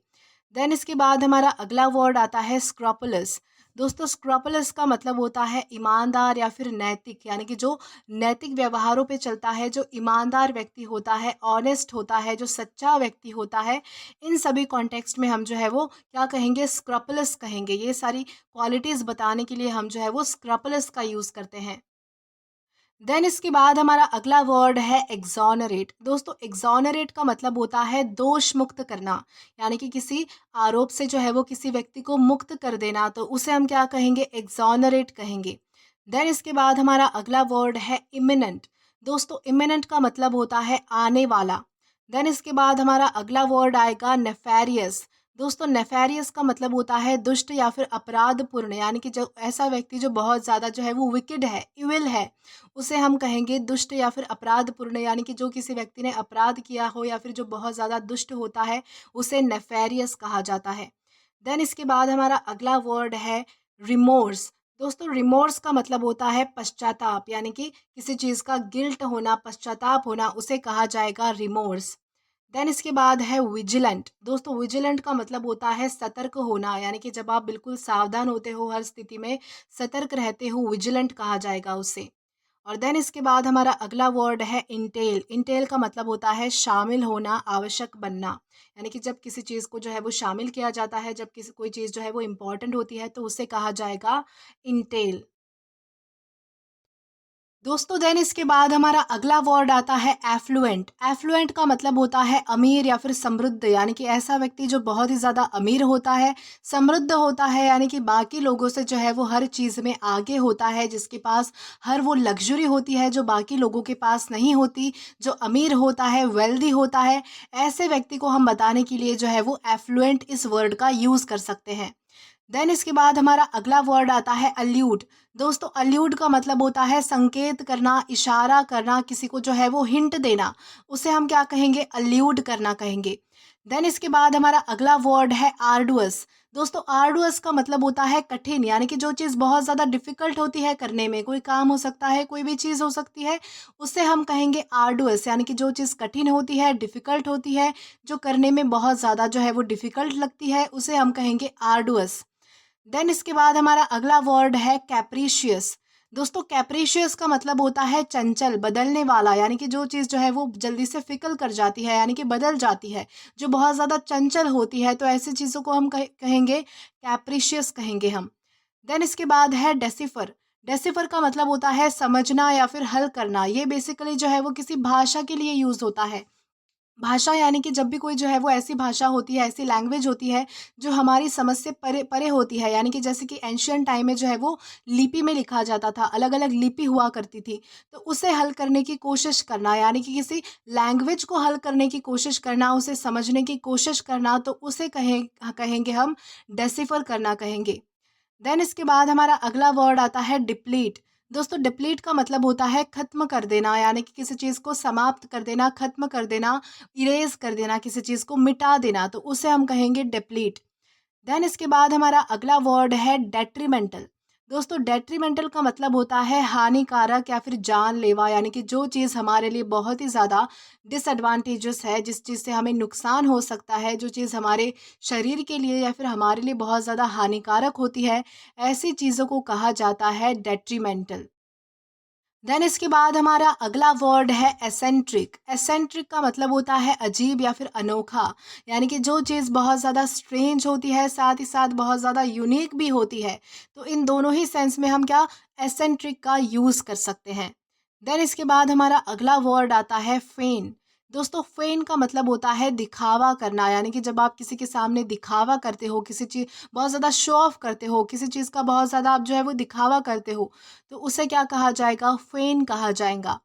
देन इसके बाद हमारा अगला वर्ड आता है स्क्रॉपुलस। दोस्तों स्क्रॉपुलस का मतलब होता है ईमानदार या फिर नैतिक, यानी कि जो नैतिक व्यवहारों पे चलता है, जो ईमानदार व्यक्ति होता है, ऑनेस्ट होता है, जो सच्चा व्यक्ति होता है, इन सभी कॉन्टेक्स्ट में हम जो है वो क्या कहेंगे? स्क्रॉपुलस कहेंगे। ये सारी क्वालिटीज़ बताने के लिए हम जो है वो स्क्रॉपुलस का यूज़ करते हैं। देन इसके बाद हमारा अगला वर्ड है एग्जॉनरेट। दोस्तों एग्जॉनरेट का मतलब होता है दोष मुक्त करना, यानी कि किसी आरोप से जो है वो किसी व्यक्ति को मुक्त कर देना, तो उसे हम क्या कहेंगे? एग्जॉनरेट कहेंगे। देन इसके बाद हमारा अगला वर्ड है इमिनेंट। दोस्तों इमिनेंट का मतलब होता है आने वाला। देन इसके बाद हमारा अगला वर्ड आएगा नेफेरियस। दोस्तों नेफेरियस का मतलब होता है दुष्ट या फिर अपराधपूर्ण, यानी कि जो ऐसा व्यक्ति जो बहुत ज़्यादा जो है वो विकेड है, इविल है, उसे हम कहेंगे दुष्ट या फिर अपराधपूर्ण, यानी कि जो किसी व्यक्ति ने अपराध किया हो या फिर जो बहुत ज़्यादा दुष्ट होता है उसे नेफेरियस कहा जाता है। देन इसके बाद हमारा अगला वर्ड है रिमोर्स। दोस्तों रिमोर्स का मतलब होता है पश्चाताप, यानी कि किसी चीज़ का गिल्ट होना, पश्चाताप होना, उसे कहा जाएगा रिमोर्स। देन इसके बाद है विजिलेंट। दोस्तों विजिलेंट का मतलब होता है सतर्क होना, यानी कि जब आप बिल्कुल सावधान होते हो, हर स्थिति में सतर्क रहते हो, विजिलेंट कहा जाएगा उसे। और देन इसके बाद हमारा अगला वर्ड है इंटेल। इंटेल का मतलब होता है शामिल होना, आवश्यक बनना, यानी कि जब किसी चीज़ को जो है वो शामिल किया जाता है, जब किसी कोई चीज़ जो है वो इम्पोर्टेंट होती है तो उसे कहा जाएगा इंटेल। दोस्तों देन इसके बाद हमारा अगला वर्ड आता है एफ्लुएंट। एफ्लुएंट का मतलब होता है अमीर या फिर समृद्ध, यानी कि ऐसा व्यक्ति जो बहुत ही ज़्यादा अमीर होता है, समृद्ध होता है, यानी कि बाकी लोगों से जो है वो हर चीज़ में आगे होता है, जिसके पास हर वो लग्जरी होती है जो बाकी लोगों के पास नहीं होती, जो अमीर होता है, वेल्दी होता है। ऐसे व्यक्ति को हम बताने के लिए जो है वो एफ्लुएंट इस वर्ड का यूज़ कर सकते हैं। देन इसके बाद हमारा अगला वर्ड आता है अल्यूड। दोस्तों अल्यूड का मतलब होता है संकेत करना, इशारा करना, किसी को जो है वो हिंट देना, उसे हम क्या कहेंगे, अल्यूड करना कहेंगे। देन इसके बाद हमारा अगला वर्ड है आर्डुअस। दोस्तों आर्डुअस का मतलब होता है कठिन, यानी कि जो चीज़ बहुत ज़्यादा डिफिकल्ट होती है करने में, कोई काम हो सकता है, कोई भी चीज़ हो सकती है, उसे हम कहेंगे आर्डुअस, यानी कि जो चीज़ कठिन होती है, डिफिकल्ट होती है, जो करने में बहुत ज़्यादा जो है वो डिफिकल्ट लगती है, उसे हम कहेंगे आर्डुअस। देन इसके बाद हमारा अगला वर्ड है कैप्रीशियस। दोस्तों कैप्रीशियस का मतलब होता है चंचल, बदलने वाला, यानी कि जो चीज़ जो है वो जल्दी से फिकल कर जाती है, यानी कि बदल जाती है, जो बहुत ज़्यादा चंचल होती है, तो ऐसी चीज़ों को हम कहेंगे कैप्रीशियस कहेंगे हम। देन इसके बाद है डेसिफर। डेसिफर का मतलब होता है समझना या फिर हल करना। ये बेसिकली जो है वो किसी भाषा के लिए यूज़ होता है। भाषा यानी कि जब भी कोई जो है वो ऐसी भाषा होती है, ऐसी लैंग्वेज होती है जो हमारी समझ से परे परे होती है, यानी कि जैसे कि एंशियंट टाइम में जो है वो लिपि में लिखा जाता था, अलग अलग लिपि हुआ करती थी, तो उसे हल करने की कोशिश करना, यानी कि किसी लैंग्वेज को हल करने की कोशिश करना, उसे समझने की कोशिश करना, तो उसे कहेंगे हम डेसिफर करना कहेंगे। देन इसके बाद हमारा अगला वर्ड आता है डिप्लीट। दोस्तों डिप्लीट का मतलब होता है खत्म कर देना, यानी कि किसी चीज़ को समाप्त कर देना, खत्म कर देना, इरेज कर देना, किसी चीज़ को मिटा देना, तो उसे हम कहेंगे डिप्लीट। देन इसके बाद हमारा अगला वर्ड है डेट्रीमेंटल। दोस्तों डेट्रीमेंटल का मतलब होता है हानिकारक या फिर जानलेवा, यानी कि जो चीज़ हमारे लिए बहुत ही ज़्यादा डिसएडवांटेजेस है, जिस चीज़ से हमें नुकसान हो सकता है, जो चीज़ हमारे शरीर के लिए या फिर हमारे लिए बहुत ज़्यादा हानिकारक होती है, ऐसी चीज़ों को कहा जाता है डेट्रीमेंटल। देन इसके बाद हमारा अगला वर्ड है एसेंट्रिक। एसेंट्रिक का मतलब होता है अजीब या फिर अनोखा, यानी कि जो चीज़ बहुत ज़्यादा स्ट्रेंज होती है, साथ ही साथ बहुत ज़्यादा यूनिक भी होती है, तो इन दोनों ही सेंस में हम क्या एसेंट्रिक का यूज़ कर सकते हैं। देन इसके बाद हमारा अगला वर्ड आता है फेन। दोस्तों फेन का मतलब होता है दिखावा करना, यानी कि जब आप किसी के सामने दिखावा करते हो, किसी चीज़ बहुत ज़्यादा शो ऑफ करते हो, किसी चीज़ का बहुत ज़्यादा आप जो है वो दिखावा करते हो, तो उसे क्या कहा जाएगा, फेन कहा जाएगा।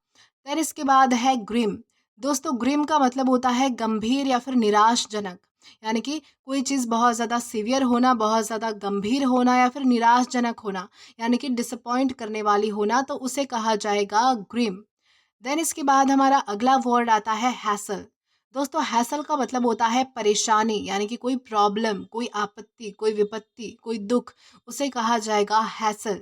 फिर इसके बाद है ग्रिम। दोस्तों ग्रिम का मतलब होता है गंभीर या फिर निराशजनक, यानी कि कोई चीज़ बहुत ज़्यादा सीवियर होना, बहुत ज़्यादा गंभीर होना या फिर निराशजनक होना, यानी कि डिसअपॉइंट करने वाली होना, तो उसे कहा जाएगा ग्रिम। देन इसके बाद हमारा अगला वर्ड आता है हैसल। दोस्तों हैसल का मतलब होता है परेशानी, यानी कि कोई प्रॉब्लम, कोई आपत्ति, कोई विपत्ति, कोई दुख, उसे कहा जाएगा हैसल।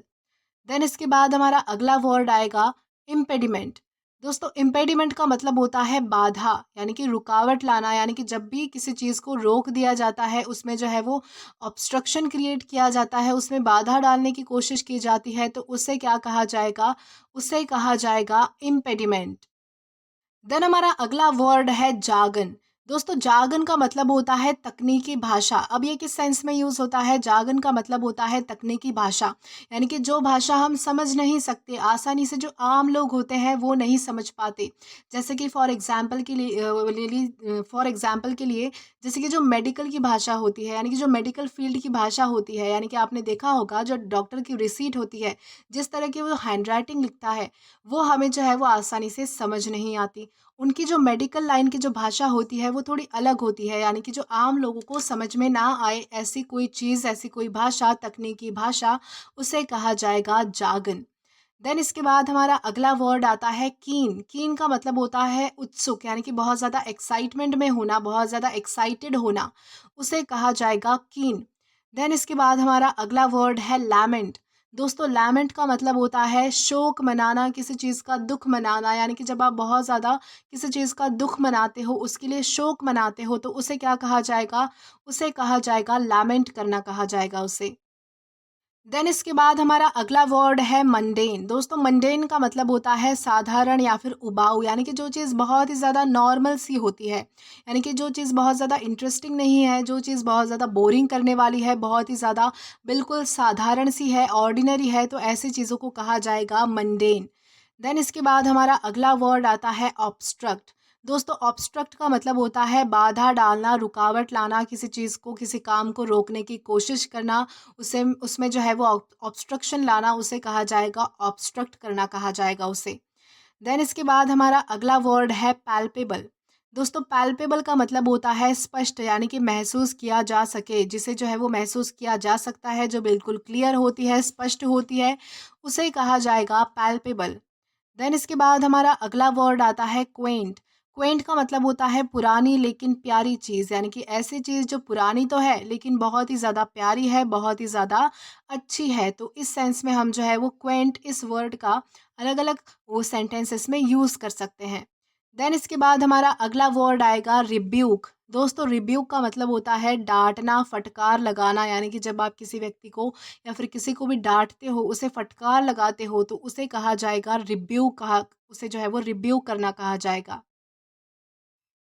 देन इसके बाद हमारा अगला वर्ड आएगा इम्पेडिमेंट। दोस्तों इम्पेडिमेंट का मतलब होता है बाधा, यानी कि रुकावट लाना, यानी कि जब भी किसी चीज़ को रोक दिया जाता है, उसमें जो है वो ऑब्स्ट्रक्शन क्रिएट किया जाता है, उसमें बाधा डालने की कोशिश की जाती है, तो उसे क्या कहा जाएगा, उसे कहा जाएगा इम्पेडिमेंट। देन हमारा अगला वर्ड है जागन। दोस्तों जागन का मतलब होता है तकनीकी भाषा। अब ये किस सेंस में यूज़ होता है, जागन का मतलब होता है तकनीकी भाषा, यानी कि जो भाषा हम समझ नहीं सकते आसानी से, जो आम लोग होते हैं वो नहीं समझ पाते। जैसे कि फॉर एग्जाम्पल के लिए जैसे कि जो मेडिकल की भाषा होती है, यानी कि जो मेडिकल फील्ड की भाषा होती है, यानी कि आपने देखा होगा जो डॉक्टर की रिसीट होती है, जिस तरह की वो हैंडराइटिंग लिखता है, वो हमें जो है वो आसानी से समझ नहीं आती। उनकी जो मेडिकल लाइन की जो भाषा होती है, वो थोड़ी अलग होती है, यानी कि जो आम लोगों को समझ में ना आए ऐसी कोई चीज़, ऐसी कोई भाषा, तकनीकी भाषा, उसे कहा जाएगा जार्गन। देन इसके बाद हमारा अगला वर्ड आता है कीन। कीन का मतलब होता है उत्सुक, यानी कि बहुत ज़्यादा एक्साइटमेंट में होना, बहुत ज़्यादा एक्साइटेड होना, उसे कहा जाएगा कीन। देन इसके बाद हमारा अगला वर्ड है लैमेंट। दोस्तों लैमेंट का मतलब होता है शोक मनाना, किसी चीज़ का दुख मनाना, यानी कि जब आप बहुत ज़्यादा किसी चीज़ का दुख मनाते हो, उसके लिए शोक मनाते हो, तो उसे क्या कहा जाएगा? उसे कहा जाएगा लैमेंट करना कहा जाएगा उसे। देन इसके बाद हमारा अगला वर्ड है मंडेन। दोस्तों मंडेन का मतलब होता है साधारण या फिर उबाऊ, यानी कि जो चीज़ बहुत ही ज़्यादा नॉर्मल सी होती है, यानी कि जो चीज़ बहुत ज़्यादा इंटरेस्टिंग नहीं है, जो चीज़ बहुत ज़्यादा बोरिंग करने वाली है, बहुत ही ज़्यादा बिल्कुल साधारण सी है, ऑर्डिनरी है, तो ऐसी चीज़ों को कहा जाएगा मंडेन। देन इसके बाद हमारा अगला वर्ड आता है ऑब्स्ट्रक्ट। दोस्तों ऑब्स्ट्रक्ट का मतलब होता है बाधा डालना, रुकावट लाना, किसी चीज़ को, किसी काम को रोकने की कोशिश करना, उसे उसमें जो है वो ऑब्स्ट्रक्शन लाना, उसे कहा जाएगा ऑब्स्ट्रक्ट करना कहा जाएगा उसे। देन इसके बाद हमारा अगला वर्ड है पैल्पेबल। दोस्तों पैल्पेबल का मतलब होता है स्पष्ट, यानी कि महसूस किया जा सके, जिसे जो है वो महसूस किया जा सकता है, जो बिल्कुल क्लियर होती है, स्पष्ट होती है, उसे कहा जाएगा पैल्पेबल। देन इसके बाद हमारा अगला वर्ड आता है क्वेंट। क्वेंट का मतलब होता है पुरानी लेकिन प्यारी चीज़, यानी कि ऐसी चीज़ जो पुरानी तो है लेकिन बहुत ही ज़्यादा प्यारी है, बहुत ही ज़्यादा अच्छी है, तो इस सेंस में हम जो है वो क्वेंट इस वर्ड का अलग अलग वो सेंटेंसेस में यूज़ कर सकते हैं। देन इसके बाद हमारा अगला वर्ड आएगा रिब्यूक। दोस्तों रिब्यूक का मतलब होता है डांटना, फटकार लगाना, यानी कि जब आप किसी व्यक्ति को या फिर किसी को भी डांटते हो, उसे फटकार लगाते हो, तो उसे कहा जाएगा रिब्यूक, कहा उसे जो है वो रिब्यूक करना कहा जाएगा।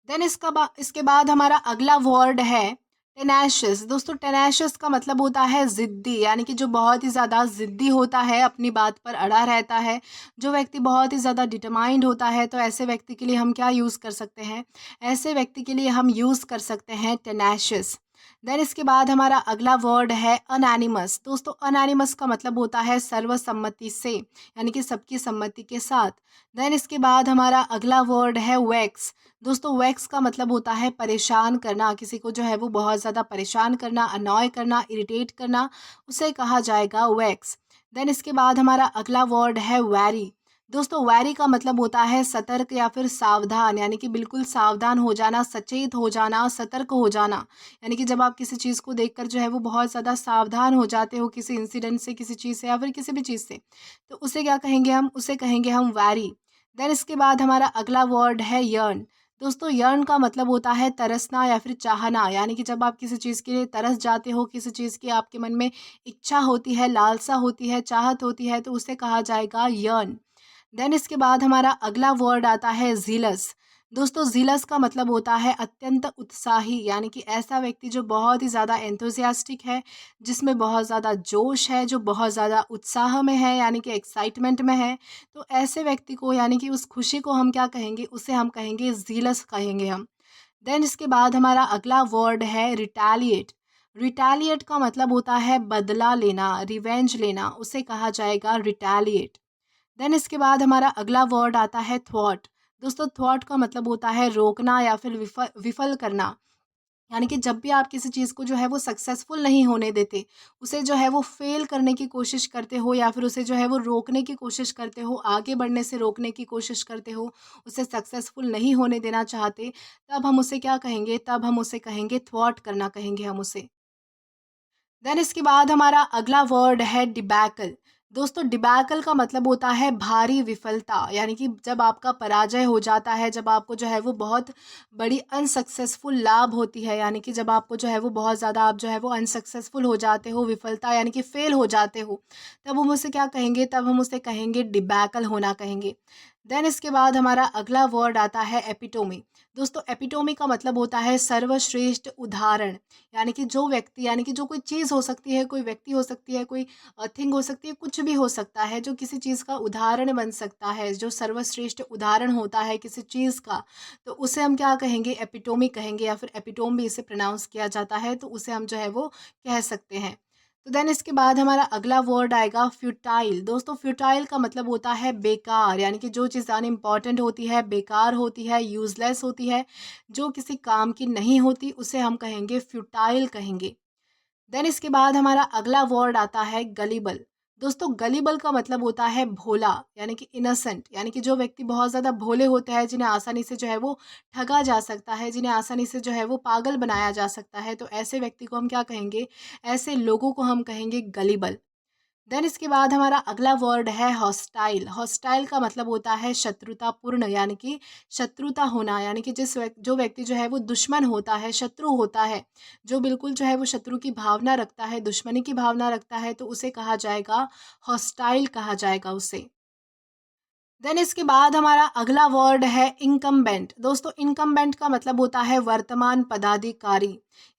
देन इसके बाद हमारा अगला वर्ड है टेनाशियस। दोस्तों टेनाशियस का मतलब होता है ज़िद्दी, यानी कि जो बहुत ही ज़्यादा ज़िद्दी होता है, अपनी बात पर अड़ा रहता है, जो व्यक्ति बहुत ही ज़्यादा डिटरमाइंड होता है, तो ऐसे व्यक्ति के लिए हम क्या यूज़ कर सकते हैं? ऐसे व्यक्ति के लिए हम यूज़ कर सकते हैं टेनाशियस। देन इसके बाद हमारा अगला वर्ड है अनैनिमस। दोस्तों अनैनिमस का मतलब होता है सर्वसम्मति से, यानी कि सबकी सम्मति के साथ। देन इसके बाद हमारा अगला वर्ड है वैक्स। दोस्तों वैक्स का मतलब होता है परेशान करना, किसी को जो है वो बहुत ज़्यादा परेशान करना, अनॉय करना, इरिटेट करना, उसे कहा जाएगा वैक्स। देन इसके बाद हमारा अगला वर्ड है वैरी। दोस्तों वैरी का मतलब होता है सतर्क या फिर सावधान, यानी कि बिल्कुल सावधान हो जाना, सचेत हो जाना, सतर्क हो जाना, यानी कि जब आप किसी चीज़ को देखकर जो है वो बहुत ज़्यादा सावधान हो जाते हो, किसी इंसिडेंट से, किसी चीज़ से या फिर किसी भी चीज़ से, तो उसे क्या कहेंगे हम? उसे कहेंगे हम वैरी। देन इसके बाद हमारा अगला वर्ड है यर्न। दोस्तों यर्न का मतलब होता है तरसना या फिर चाहना, यानी कि जब आप किसी चीज़ के लिए तरस जाते हो, किसी चीज़ की आपके मन में इच्छा होती है, लालसा होती है, चाहत होती है, तो उसे कहा जाएगा यर्न। देन इसके बाद हमारा अगला वर्ड आता है ज़ीलस। दोस्तों ज़ीलस का मतलब होता है अत्यंत उत्साही, यानी कि ऐसा व्यक्ति जो बहुत ही ज़्यादा एंथुसियास्टिक है, जिसमें बहुत ज़्यादा जोश है, जो बहुत ज़्यादा उत्साह में है, यानी कि एक्साइटमेंट में है, तो ऐसे व्यक्ति को, यानी कि उस खुशी को हम क्या कहेंगे? उसे हम कहेंगे ज़ीलस कहेंगे हम। देन इसके बाद हमारा अगला वर्ड है रिटेलिएट। रिटेलिएट का मतलब होता है बदला लेना, रिवेंज लेना, उसे कहा जाएगा रिटेलिएट। देन इसके बाद हमारा अगला वर्ड आता है थॉट। दोस्तों थॉट का मतलब होता है रोकना या फिर विफल विफल करना, यानी कि जब भी आप किसी चीज़ को जो है वो सक्सेसफुल नहीं होने देते, उसे जो है वो फेल करने की कोशिश करते हो या फिर उसे जो है वो रोकने की कोशिश करते हो, आगे बढ़ने से रोकने की कोशिश करते हो, उसे सक्सेसफुल नहीं होने देना चाहते, तब हम उसे क्या कहेंगे? तब हम उसे कहेंगे थ्वॉट करना कहेंगे हम उसे। देन इसके बाद हमारा अगला वर्ड है डिबैकल। दोस्तों डिबैकल का मतलब होता है भारी विफलता, यानी कि जब आपका पराजय हो जाता है, जब आपको जो है वो बहुत बड़ी अनसक्सेसफुल लाभ होती है, यानी कि जब आपको जो है वो बहुत ज़्यादा आप जो है वो अनसक्सेसफुल हो जाते हो, विफलता यानी कि फेल हो जाते हो, तब हम उसे क्या कहेंगे? तब हम उसे कहेंगे डिबैकल होना कहेंगे। देन इसके बाद हमारा अगला वर्ड आता है एपिटोमी। दोस्तों एपिटोमी का मतलब होता है सर्वश्रेष्ठ उदाहरण, यानी कि जो व्यक्ति, यानी कि जो कोई चीज़ हो सकती है, कोई व्यक्ति हो सकती है, कोई थिंग हो सकती है, कुछ भी हो सकता है, जो किसी चीज़ का उदाहरण बन सकता है, जो सर्वश्रेष्ठ उदाहरण होता है किसी चीज़ का, तो उसे हम क्या कहेंगे? एपिटोमी कहेंगे, या फिर एपिटोम भी इसे प्रोनाउंस किया जाता है, तो उसे हम जो है वो कह सकते हैं। तो देन इसके बाद हमारा अगला वर्ड आएगा फ्यूटाइल। दोस्तों फ्यूटाइल का मतलब होता है बेकार, यानी कि जो चीज़ अनइम्पॉर्टेंट होती है, बेकार होती है, यूजलेस होती है, जो किसी काम की नहीं होती, उसे हम कहेंगे फ्यूटाइल कहेंगे। देन इसके बाद हमारा अगला वर्ड आता है गलिबल। दोस्तों गलिबल का मतलब होता है भोला, यानी कि इनोसेंट, यानी कि जो व्यक्ति बहुत ज़्यादा भोले होते हैं, जिन्हें आसानी से जो है वो ठगा जा सकता है, जिन्हें आसानी से जो है वो पागल बनाया जा सकता है, तो ऐसे व्यक्ति को हम क्या कहेंगे, ऐसे लोगों को हम कहेंगे गलिबल। देन इसके बाद हमारा अगला वर्ड है हॉस्टाइल। हॉस्टाइल का मतलब होता है शत्रुतापूर्ण, यानी कि शत्रुता होना, यानी कि जो व्यक्ति जो है वो दुश्मन होता है, शत्रु होता है, जो बिल्कुल जो है वो शत्रु की भावना रखता है, दुश्मनी की भावना रखता है, तो उसे कहा जाएगा हॉस्टाइल कहा जाएगा उसे। देन इसके बाद हमारा अगला वर्ड है इनकम्बेंट। दोस्तों इनकम्बेंट का मतलब होता है वर्तमान पदाधिकारी,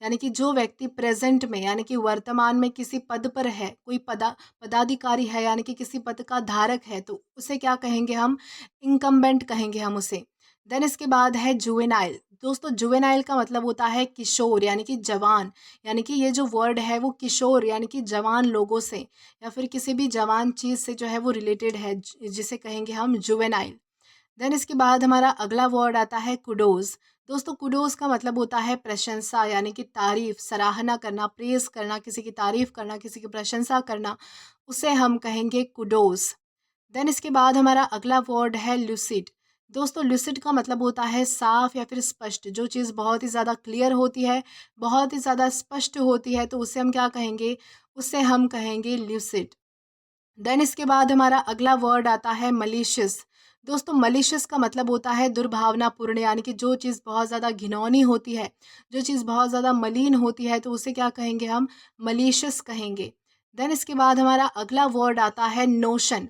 यानी कि जो व्यक्ति प्रेजेंट में, यानी कि वर्तमान में किसी पद पर है, कोई पदाधिकारी है, यानी कि किसी पद का धारक है, तो उसे क्या कहेंगे हम, इनकम्बेंट कहेंगे हम उसे। देन इसके बाद है जुवेनाइल। दोस्तों जुवेनाइल का मतलब होता है किशोर, यानी कि जवान, यानी कि ये जो वर्ड है वो किशोर यानी कि जवान लोगों से या फिर किसी भी जवान चीज़ से जो है वो रिलेटेड है, जिसे कहेंगे हम जुवेनाइल। देन इसके बाद हमारा अगला वर्ड आता है कुडोज। दोस्तों कुडोज का मतलब होता है प्रशंसा, यानी कि तारीफ, सराहना करना, प्रेज करना, किसी की तारीफ करना, किसी की प्रशंसा करना, उसे हम कहेंगे कुडोज। देन इसके बाद हमारा अगला वर्ड है लूसिड। दोस्तों लूसिड का मतलब होता है साफ या फिर स्पष्ट, जो चीज़ बहुत ही ज़्यादा क्लियर होती है, बहुत ही ज़्यादा स्पष्ट होती है, तो उसे हम क्या कहेंगे, उसे हम कहेंगे लूसिड। देन इसके बाद हमारा अगला वर्ड आता है मलिशियस। दोस्तों मलिशियस का मतलब होता है दुर्भावनापूर्ण, यानी कि जो चीज़ बहुत ज़्यादा घिनौनी होती है, जो चीज़ बहुत ज़्यादा मलिन होती है, तो उसे क्या कहेंगे हम, मलिशियस कहेंगे। देन इसके बाद हमारा अगला वर्ड आता है नोशन।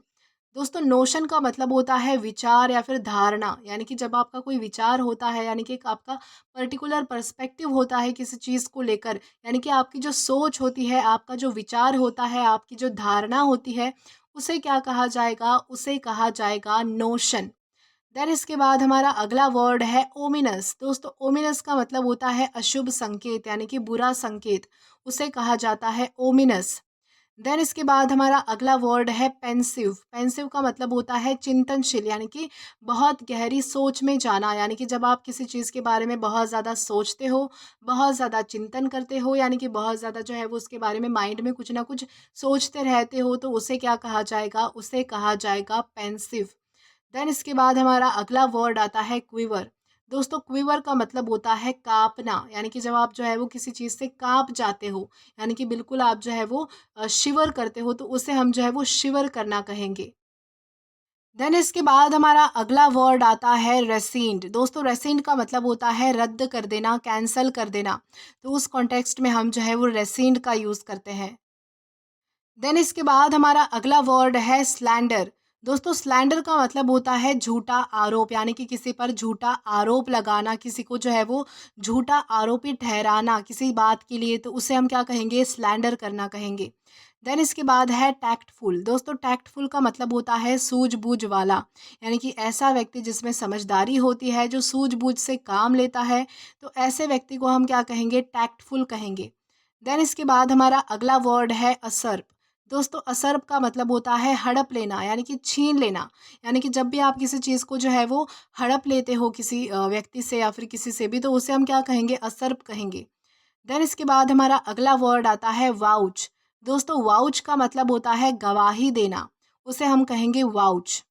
दोस्तों नोशन का मतलब होता है विचार या फिर धारणा, यानी कि जब आपका कोई विचार होता है, यानी कि एक आपका पर्टिकुलर पर्सपेक्टिव होता है किसी चीज़ को लेकर, यानी कि आपकी जो सोच होती है, आपका जो विचार होता है, आपकी जो धारणा होती है, उसे क्या कहा जाएगा, उसे कहा जाएगा नोशन। देन इसके बाद हमारा अगला वर्ड है ओमिनस। दोस्तों ओमिनस का मतलब होता है अशुभ संकेत, यानी कि बुरा संकेत, उसे कहा जाता है ओमिनस। देन इसके बाद हमारा अगला वर्ड है पेंसिव। पेंसिव का मतलब होता है चिंतनशील, यानी कि बहुत गहरी सोच में जाना, यानी कि जब आप किसी चीज़ के बारे में बहुत ज़्यादा सोचते हो, बहुत ज़्यादा चिंतन करते हो, यानी कि बहुत ज़्यादा जो है वो उसके बारे में माइंड में कुछ ना कुछ सोचते रहते हो, तो उसे क्या कहा जाएगा, उसे कहा जाएगा पेंसिव। देन इसके बाद हमारा अगला वर्ड आता है क्विवर। दोस्तों क्विवर का मतलब होता है कांपना, यानी कि जब आप जो है वो किसी चीज़ से कांप जाते हो, यानी कि बिल्कुल आप जो है वो शिवर करते हो, तो उसे हम जो है वो शिवर करना कहेंगे। देन इसके बाद हमारा अगला वर्ड आता है रेसेंट। दोस्तों रेसेंट का मतलब होता है रद्द कर देना, कैंसल कर देना, तो उस कॉन्टेक्स्ट में हम जो है वो रेसेंट का यूज़ करते हैं। देन इसके बाद हमारा अगला वर्ड है स्लैंडर। दोस्तों स्लैंडर का मतलब होता है झूठा आरोप, यानी कि किसी पर झूठा आरोप लगाना, किसी को जो है वो झूठा आरोपी ठहराना किसी बात के लिए, तो उसे हम क्या कहेंगे, स्लैंडर करना कहेंगे। देन इसके बाद है टैक्टफुल। दोस्तों टैक्टफुल का मतलब होता है सूझबूझ वाला, यानी कि ऐसा व्यक्ति जिसमें समझदारी होती है, जो सूझबूझ से काम लेता है, तो ऐसे व्यक्ति को हम क्या कहेंगे, टैक्टफुल कहेंगे। देन इसके बाद हमारा अगला वर्ड है असर्प। दोस्तों असर्प का मतलब होता है हड़प लेना, यानी कि छीन लेना, यानी कि जब भी आप किसी चीज़ को जो है वो हड़प लेते हो किसी व्यक्ति से या फिर किसी से भी, तो उसे हम क्या कहेंगे, असर्प कहेंगे। देन इसके बाद हमारा अगला वर्ड आता है वाउच। दोस्तों वाउच का मतलब होता है गवाही देना, उसे हम कहेंगे वाउच।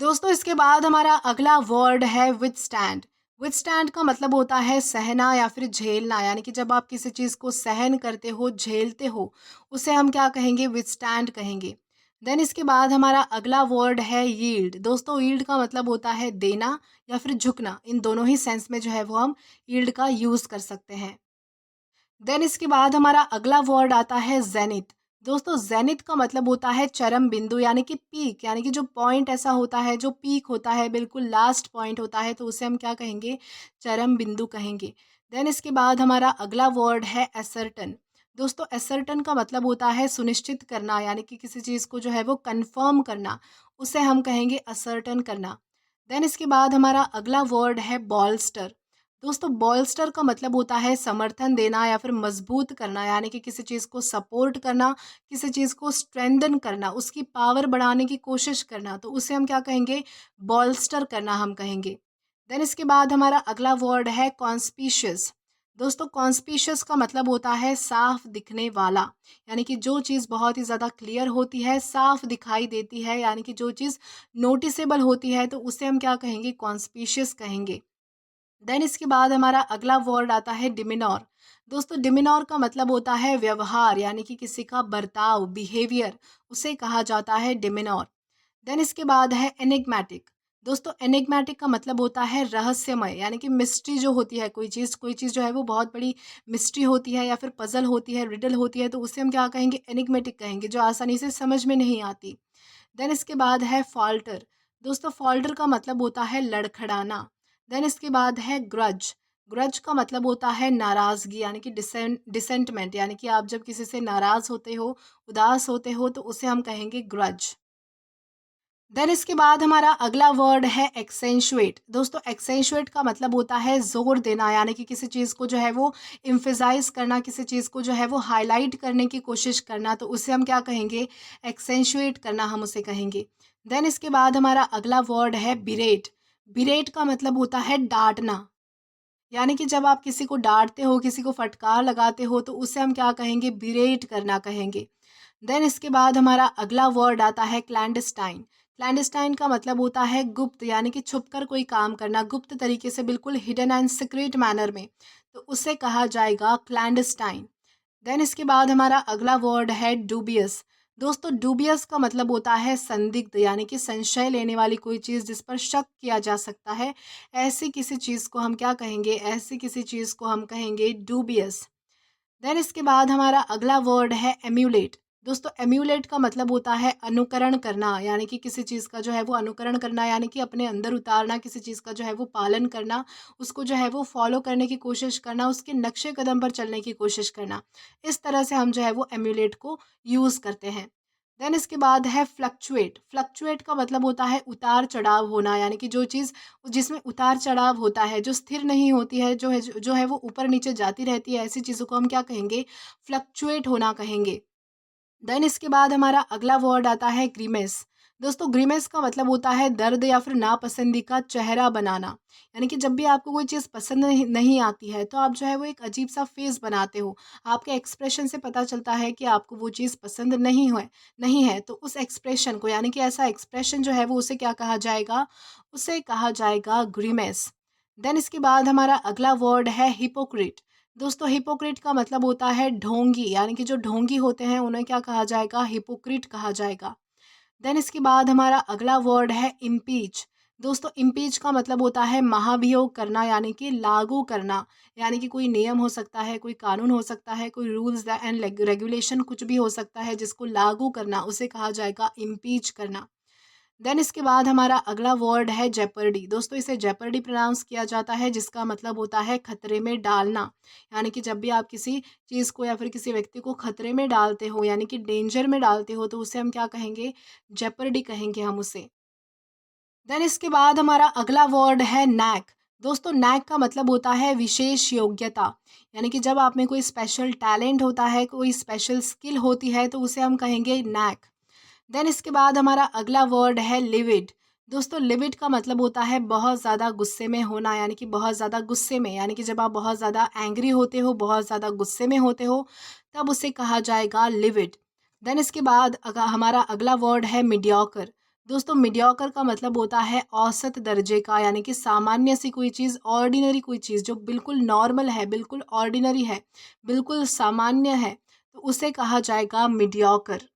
दोस्तों इसके बाद हमारा अगला वर्ड है विथस्टैंड। विथस्टैंड का मतलब होता है सहना या फिर झेलना, यानी कि जब आप किसी चीज़ को सहन करते हो, झेलते हो, उसे हम क्या कहेंगे, विथस्टैंड कहेंगे। देन इसके बाद हमारा अगला वर्ड है यील्ड। दोस्तों यील्ड का मतलब होता है देना या फिर झुकना, इन दोनों ही सेंस में जो है वो हम यील्ड का यूज़ कर सकते हैं। देन इसके बाद हमारा अगला वर्ड आता है जेनिथ। दोस्तों जेनिथ का मतलब होता है चरम बिंदु, यानी कि पीक, यानी कि जो पॉइंट ऐसा होता है, जो पीक होता है, बिल्कुल लास्ट पॉइंट होता है, तो उसे हम क्या कहेंगे, चरम बिंदु कहेंगे। देन इसके बाद हमारा अगला वर्ड है एसर्टन। दोस्तों एसर्टन का मतलब होता है सुनिश्चित करना, यानी कि किसी चीज़ को जो है वो कंफर्म करना, उसे हम कहेंगे असर्टन करना। देन इसके बाद हमारा अगला वर्ड है बॉलस्टर। दोस्तों बॉल्स्टर का मतलब होता है समर्थन देना या फिर मजबूत करना, यानी कि किसी चीज़ को सपोर्ट करना, किसी चीज़ को स्ट्रेंथन करना, उसकी पावर बढ़ाने की कोशिश करना, तो उसे हम क्या कहेंगे? बॉल्स्टर करना हम कहेंगे। देन इसके बाद हमारा अगला वर्ड है कॉन्स्पिशियस। दोस्तों कॉन्स्पिशियस का मतलब होता है साफ दिखने वाला, यानी कि जो चीज़ बहुत ही ज़्यादा क्लियर होती है, साफ दिखाई देती है, यानी कि जो चीज़ नोटिसेबल होती है, तो उसे हम क्या कहेंगे? कॉन्स्पिशियस कहेंगे। देन इसके बाद हमारा अगला वर्ड आता है डिमिनोर। दोस्तों डिमिनोर का मतलब होता है व्यवहार, यानी कि किसी का बर्ताव, बिहेवियर, उसे कहा जाता है डिमिनोर। देन इसके बाद है एनिग्मेटिक। दोस्तों एनिग्मेटिक का मतलब होता है रहस्यमय, यानी कि मिस्ट्री जो होती है, कोई चीज़ जो है वो बहुत बड़ी मिस्ट्री होती है या फिर पजल होती है, रिडल होती है, तो उसे हम क्या कहेंगे? एनिग्मेटिक कहेंगे, जो आसानी से समझ में नहीं आती। देन इसके बाद है फॉल्टर। दोस्तों फॉल्टर का मतलब होता है लड़खड़ाना। देन इसके बाद है ग्रज। ग्रज का मतलब होता है नाराज़गी, यानी कि डिसेंटमेंट, यानी कि आप जब किसी से नाराज़ होते हो, उदास होते हो, तो उसे हम कहेंगे ग्रज। देन इसके बाद हमारा अगला वर्ड है एक्सेंशुएट। दोस्तों एक्सेंशुएट का मतलब होता है ज़ोर देना, यानी कि किसी चीज़ को जो है वो एम्फेसाइज़ करना, किसी चीज़ को जो है वो हाइलाइट करने की कोशिश करना, तो उसे हम क्या कहेंगे? एक्सेंशुएट करना हम उसे कहेंगे। देन इसके बाद हमारा अगला वर्ड है बिरेट। बिरेट का मतलब होता है डाँटना, यानी कि जब आप किसी को डाँटते हो, किसी को फटकार लगाते हो, तो उसे हम क्या कहेंगे? बिरेट करना कहेंगे। देन इसके बाद हमारा अगला वर्ड आता है क्लैंडस्टाइन। क्लैंडस्टाइन का मतलब होता है गुप्त, यानी कि छुपकर कोई काम करना, गुप्त तरीके से, बिल्कुल हिडन एंड सीक्रेट मैनर में, तो उसे कहा जाएगा क्लैंडस्टाइन। देन इसके बाद हमारा अगला वर्ड है डूबियस। दोस्तों डूबियस का मतलब होता है संदिग्ध, यानी कि संशय लेने वाली कोई चीज़ जिस पर शक किया जा सकता है, ऐसी किसी चीज़ को हम क्या कहेंगे? ऐसी किसी चीज़ को हम कहेंगे डूबियस। देन इसके बाद हमारा अगला वर्ड है एम्यूलेट। दोस्तों एम्यूलेट का मतलब होता है अनुकरण करना, यानी कि किसी चीज़ का जो है वो अनुकरण करना, यानी कि अपने अंदर उतारना, किसी चीज़ का जो है वो पालन करना, उसको जो है वो फॉलो करने की कोशिश करना, उसके नक्शे कदम पर चलने की कोशिश करना। इस तरह से हम जो है वो एम्यूलेट को यूज़ करते हैं। देन इसके बाद है फ्लक्चुएट। फ्लक्चुएट का मतलब होता है उतार चढ़ाव होना, यानी कि जो चीज़ जिसमें उतार चढ़ाव होता है, जो स्थिर नहीं होती है, जो है वो ऊपर नीचे जाती रहती है, ऐसी चीज़ों को हम क्या कहेंगे? फ्लक्चुएट होना कहेंगे। देन इसके बाद हमारा अगला वर्ड आता है ग्रीमेस। दोस्तों ग्रीमेस का मतलब होता है दर्द या फिर नापसंदी का चेहरा बनाना, यानी कि जब भी आपको कोई चीज़ पसंद नहीं आती है, तो आप जो है वो एक अजीब सा फेस बनाते हो। आपके एक्सप्रेशन से पता चलता है कि आपको वो चीज़ पसंद नहीं है, तो उस एक्सप्रेशन को, यानी कि ऐसा एक्सप्रेशन जो है वो उसे क्या कहा जाएगा? उसे कहा जाएगा ग्रीमेस। देन इसके बाद हमारा अगला वर्ड है हिपोक्रिट। दोस्तों हिपोक्रिट का मतलब होता है ढोंगी, यानी कि जो ढोंगी होते हैं उन्हें क्या कहा जाएगा? हिपोक्रिट कहा जाएगा। देन इसके बाद हमारा अगला वर्ड है इम्पीच। दोस्तों इम्पीच का मतलब होता है महाभियोग करना, यानी कि लागू करना, यानी कि कोई नियम हो सकता है, कोई कानून हो सकता है, कोई रूल्स एंड रेगुलेशन कुछ भी हो सकता है, जिसको लागू करना, उसे कहा जाएगा इम्पीच करना। देन इसके बाद हमारा अगला वर्ड है जेपर्डी। दोस्तों इसे जेपर्डी प्रोनाउंस किया जाता है, जिसका मतलब होता है खतरे में डालना, यानी कि जब भी आप किसी चीज़ को या फिर किसी व्यक्ति को खतरे में डालते हो, यानी कि डेंजर में डालते हो, तो उसे हम क्या कहेंगे? जेपर्डी कहेंगे हम उसे। देन इसके बाद हमारा अगला वर्ड है नैक। दोस्तों नैक का मतलब होता है विशेष योग्यता, यानी कि जब आप में कोई स्पेशल टैलेंट होता है, कोई स्पेशल स्किल होती है, तो उसे हम कहेंगे नैक। देन इसके बाद हमारा अगला वर्ड है लिविड। दोस्तों लिविड का मतलब होता है बहुत ज़्यादा गुस्से में होना, यानी कि बहुत ज़्यादा गुस्से में, यानी कि जब आप बहुत ज़्यादा एंग्री होते हो, बहुत ज़्यादा गुस्से में होते हो, तब उसे कहा जाएगा लिविड। देन इसके बाद हमारा अगला वर्ड है मीडियोकर। दोस्तों मीडियोकर का मतलब होता है औसत दर्जे का, यानी कि सामान्य सी कोई चीज़, ऑर्डिनरी कोई चीज़ जो बिल्कुल नॉर्मल है, बिल्कुल ऑर्डिनरी है, बिल्कुल सामान्य है, तो उसे कहा जाएगा मीडियोकर।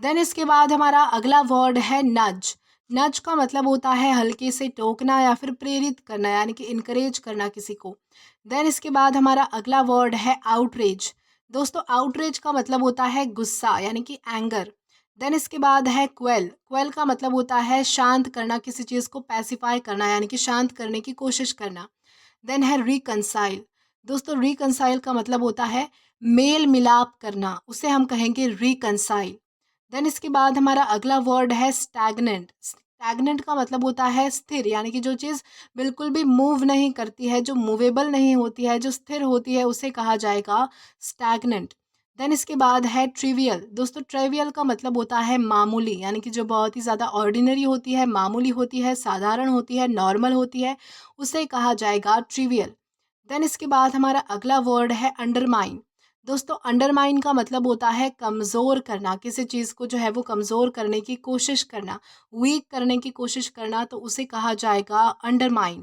देन इसके बाद हमारा अगला वर्ड है नज। नज का मतलब होता है हल्के से टोकना या फिर प्रेरित करना, यानी कि इनकरेज करना किसी को। देन इसके बाद हमारा अगला वर्ड है आउटरेज। दोस्तों आउटरेज का मतलब होता है गुस्सा, यानी कि एंगर। देन इसके बाद है क्वेल। क्वेल का मतलब होता है शांत करना, किसी चीज़ को पैसिफाई करना, यानी कि शांत करने की कोशिश करना। देन है रिकंसाइल। दोस्तों रिकंसाइल का मतलब होता है मेल मिलाप करना, उसे हम कहेंगे रिकंसाइल। देन इसके बाद हमारा अगला वर्ड है स्टैग्नेंट। स्टैग्नेंट का मतलब होता है स्थिर, यानी कि जो चीज़ बिल्कुल भी मूव नहीं करती है, जो मूवेबल नहीं होती है, जो स्थिर होती है, उसे कहा जाएगा स्टैग्नेंट। देन इसके बाद है ट्रिवियल। दोस्तों ट्रिवियल का मतलब होता है मामूली, यानी कि जो बहुत ही ज़्यादा ऑर्डिनरी होती है, मामूली होती है, साधारण होती है, नॉर्मल होती है, उसे कहा जाएगा ट्रिवियल। देन इसके बाद हमारा अगला वर्ड है अंडरमाइन। दोस्तों अंडरमाइन का मतलब होता है कमज़ोर करना, किसी चीज़ को जो है वो कमज़ोर करने की कोशिश करना, वीक करने की कोशिश करना, तो उसे कहा जाएगा अंडरमाइन।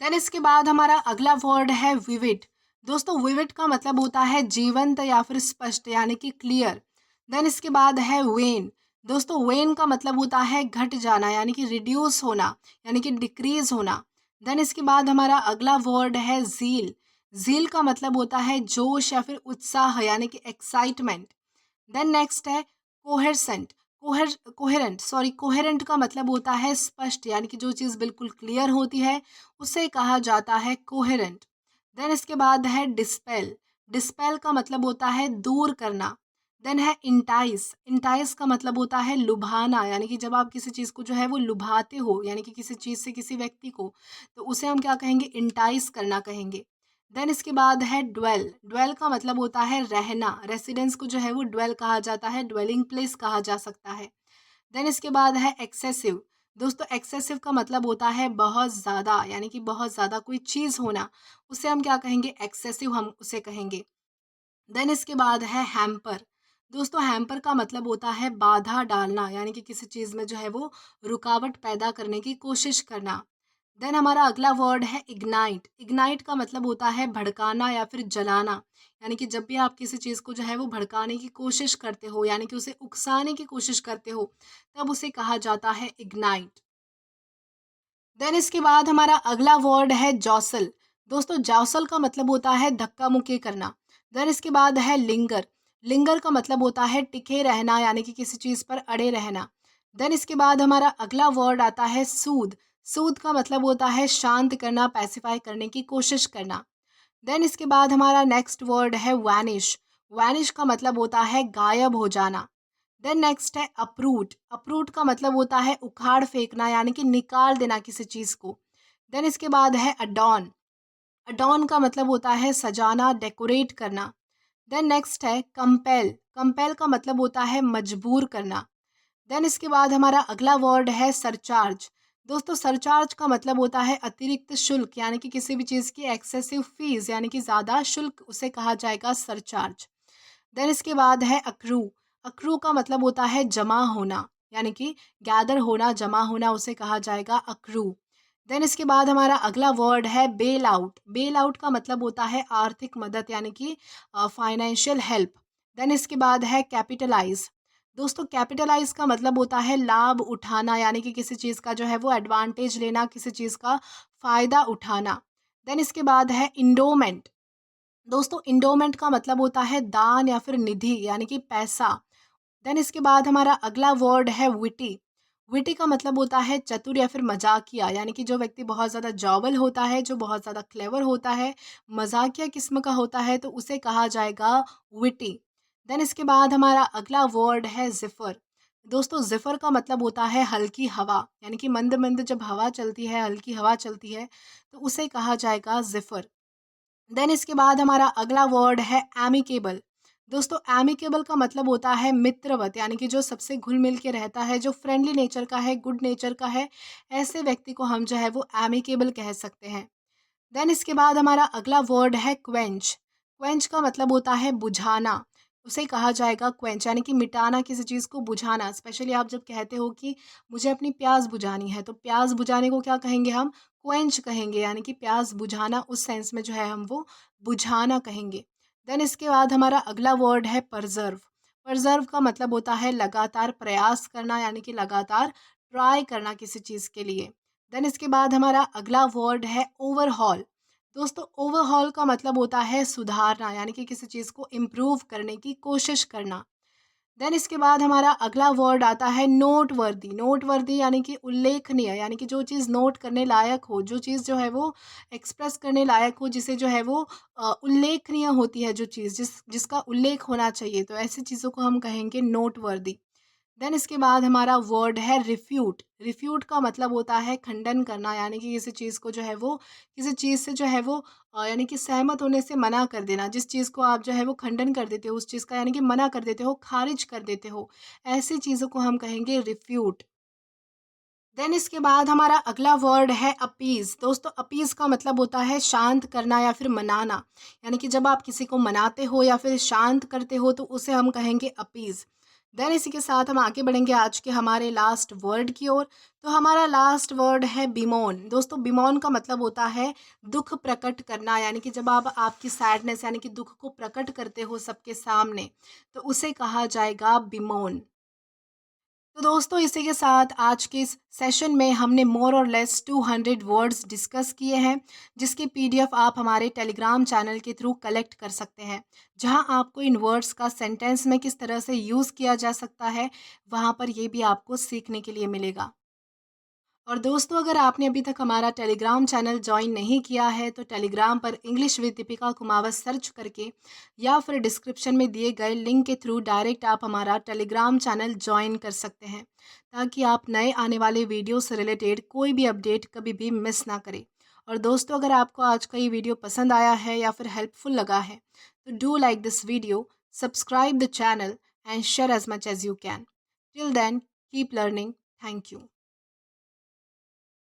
देन इसके बाद हमारा अगला वर्ड है विविड। दोस्तों विविड का मतलब होता है जीवंत या फिर स्पष्ट, यानी कि क्लियर। देन इसके बाद है वेन। दोस्तों वेन का मतलब होता है घट जाना, यानी कि रिड्यूस होना, यानी कि डिक्रीज होना। देन इसके बाद हमारा अगला वर्ड है जील। जील का मतलब होता है जोश या फिर उत्साह, यानी कि एक्साइटमेंट। देन नेक्स्ट है कोहेरेंट। कोहेरेंट का मतलब होता है स्पष्ट, यानी कि जो चीज़ बिल्कुल क्लियर होती है उसे कहा जाता है कोहेरेंट। देन इसके बाद है डिस्पेल। डिस्पेल का मतलब होता है दूर करना। देन है इंटाइस। इंटाइस का मतलब होता है लुभाना, यानी कि जब आप किसी चीज़ को जो है वो लुभाते हो, यानी कि किसी चीज़ से किसी व्यक्ति को, तो उसे हम क्या कहेंगे, इंटाइस करना कहेंगे। देन इसके बाद है ड्वेल। ड्वेल का मतलब होता है रहना, रेसिडेंस को जो है वो ड्वेल कहा जाता है, ड्वेलिंग प्लेस कहा जा सकता है। देन इसके बाद है एक्सेसिव। दोस्तों एक्सेसिव का मतलब होता है बहुत ज़्यादा, यानी कि बहुत ज़्यादा कोई चीज़ होना, उसे हम क्या कहेंगे, एक्सेसिव हम उसे कहेंगे। देन इसके बाद है हैम्पर। दोस्तों हैम्पर का मतलब होता है बाधा डालना, यानी कि किसी चीज़ में जो है वो रुकावट पैदा करने की कोशिश करना। देन हमारा अगला वर्ड है इग्नाइट। इग्नाइट का मतलब होता है भड़काना या फिर जलाना, यानी कि जब भी आप किसी चीज़ को जो है वो भड़काने की कोशिश करते हो, यानी कि उसे उकसाने की कोशिश करते हो, तब उसे कहा जाता है इग्नाइट। देन इसके बाद हमारा अगला वर्ड है जॉसल। दोस्तों जॉसल का मतलब होता है धक्का मुक्की करना। देन इसके बाद है लिंगर। लिंगर का मतलब होता है टिके रहना, यानी कि किसी चीज़ पर अड़े रहना। देन इसके बाद हमारा अगला वर्ड आता है सूद। सूद का मतलब होता है शांत करना, पैसिफाई करने की कोशिश करना। देन इसके बाद हमारा नेक्स्ट वर्ड है वैनिश। वैनिश का मतलब होता है गायब हो जाना। देन नेक्स्ट है अपरूट। अपरूट का मतलब होता है उखाड़ फेंकना, यानी कि निकाल देना किसी चीज़ को। देन इसके बाद है अडॉन। अडॉन का मतलब होता है सजाना, डेकोरेट करना। देन नेक्स्ट है कंपेल। कंपेल का मतलब होता है मजबूर करना। देन इसके बाद हमारा अगला वर्ड है सरचार्ज। दोस्तों सरचार्ज का मतलब होता है अतिरिक्त शुल्क, यानी कि किसी भी चीज़ की एक्सेसिव फीस, यानी कि ज़्यादा शुल्क, उसे कहा जाएगा सरचार्ज। देन इसके बाद है अक्रू। अक्रू का मतलब होता है जमा होना, यानी कि गैदर होना, जमा होना, उसे कहा जाएगा अक्रू। देन इसके बाद हमारा अगला वर्ड है बेल आउट। बेल आउट का मतलब होता है आर्थिक मदद, यानी कि फाइनेंशियल हेल्प। देन इसके बाद है कैपिटलाइज। दोस्तों कैपिटलाइज का मतलब होता है लाभ उठाना, यानी कि किसी चीज़ का जो है वो एडवांटेज लेना, किसी चीज़ का फ़ायदा उठाना। देन इसके बाद है इंडोमेंट। दोस्तों इंडोमेंट का मतलब होता है दान या फिर निधि, यानी कि पैसा। देन इसके बाद हमारा अगला वर्ड है विटी। विटी का मतलब होता है चतुर या फिर मजाकिया, यानी कि जो व्यक्ति बहुत ज़्यादा जॉबल होता है, जो बहुत ज़्यादा क्लेवर होता है, मजाकिया किस्म का होता है, तो उसे कहा जाएगा विटी। देन इसके बाद हमारा अगला वर्ड है जिफर। दोस्तों जिफर का मतलब होता है हल्की हवा, यानी कि मंद मंद जब हवा चलती है, हल्की हवा चलती है, तो उसे कहा जाएगा जिफर। देन इसके बाद हमारा अगला वर्ड है एमिकेबल। दोस्तों एमिकेबल का मतलब होता है मित्रवत, यानी कि जो सबसे घुल मिल के रहता है, जो फ्रेंडली नेचर का है, गुड नेचर का है, ऐसे व्यक्ति को हम जो है वो एमिकेबल कह सकते हैं। देन इसके बाद हमारा अगला वर्ड है क्वेंच। क्वेंच का मतलब होता है बुझाना, उसे कहा जाएगा क्वेंच, यानी कि मिटाना, किसी चीज़ को बुझाना। स्पेशली आप जब कहते हो कि मुझे अपनी प्यास बुझानी है, तो प्यास बुझाने को क्या कहेंगे हम, क्वेंच कहेंगे, यानी कि प्यास बुझाना, उस सेंस में जो है हम वो बुझाना कहेंगे। देन इसके बाद हमारा अगला वर्ड है परजर्व। परजर्व का मतलब होता है लगातार प्रयास करना, यानी कि लगातार ट्राई करना किसी चीज़ के लिए। देन इसके बाद हमारा अगला वर्ड है ओवरहॉल। दोस्तों ओवरहॉल का मतलब होता है सुधारना, यानी कि किसी चीज़ को इम्प्रूव करने की कोशिश करना। देन इसके बाद हमारा अगला वर्ड आता है नोटवर्दी। नोटवर्दी यानी कि उल्लेखनीय, यानी कि जो चीज़ नोट करने लायक हो, जो चीज़ जो है वो एक्सप्रेस करने लायक हो, जिसे जो है वो उल्लेखनीय होती है, जो चीज़ जिसका उल्लेख होना चाहिए, तो ऐसी चीज़ों को हम कहेंगे नोटवर्दी। देन इसके बाद हमारा वर्ड है रिफ्यूट। रिफ्यूट का मतलब होता है खंडन करना, यानी कि किसी चीज़ को जो है वो किसी चीज़ से जो है वो यानी कि सहमत होने से मना कर देना। जिस चीज़ को आप जो है वो खंडन कर देते हो उस चीज़ का, यानी कि मना कर देते हो, खारिज कर देते हो, ऐसी चीज़ों को हम कहेंगे रिफ्यूट। देन इसके बाद हमारा अगला वर्ड है अपीज़। दोस्तों अपीज़ का मतलब होता है शांत करना या फिर मनाना। यानी कि जब आप किसी को मनाते हो या फिर शांत करते हो तो उसे हम कहेंगे अपीज़। देन इसी के साथ हम आगे बढ़ेंगे आज के हमारे लास्ट वर्ड की ओर। तो हमारा लास्ट वर्ड है बिमोन। दोस्तों बिमोन का मतलब होता है दुःख प्रकट करना, यानी कि जब आप आपकी सैडनेस यानी कि दुःख को प्रकट करते हो सबके सामने, तो उसे कहा जाएगा बिमोन। तो दोस्तों इसी के साथ आज के इस सेशन में हमने मोर और लेस 200 वर्ड्स डिस्कस किए हैं, जिसकी पीडीएफ आप हमारे टेलीग्राम चैनल के थ्रू कलेक्ट कर सकते हैं, जहां आपको इन वर्ड्स का सेंटेंस में किस तरह से यूज़ किया जा सकता है, वहां पर ये भी आपको सीखने के लिए मिलेगा। और दोस्तों अगर आपने अभी तक हमारा टेलीग्राम चैनल ज्वाइन नहीं किया है तो टेलीग्राम पर English with Deepika Kumawat search करके या फिर डिस्क्रिप्शन में दिए गए लिंक के थ्रू डायरेक्ट आप हमारा टेलीग्राम चैनल ज्वाइन कर सकते हैं, ताकि आप नए आने वाले वीडियो से रिलेटेड कोई भी अपडेट कभी भी मिस ना करें। और दोस्तों अगर आपको आज का ये वीडियो पसंद आया है या फिर हेल्पफुल लगा है तो do like this video, subscribe the channel and share as much as you can. Till then keep learning. Thank you.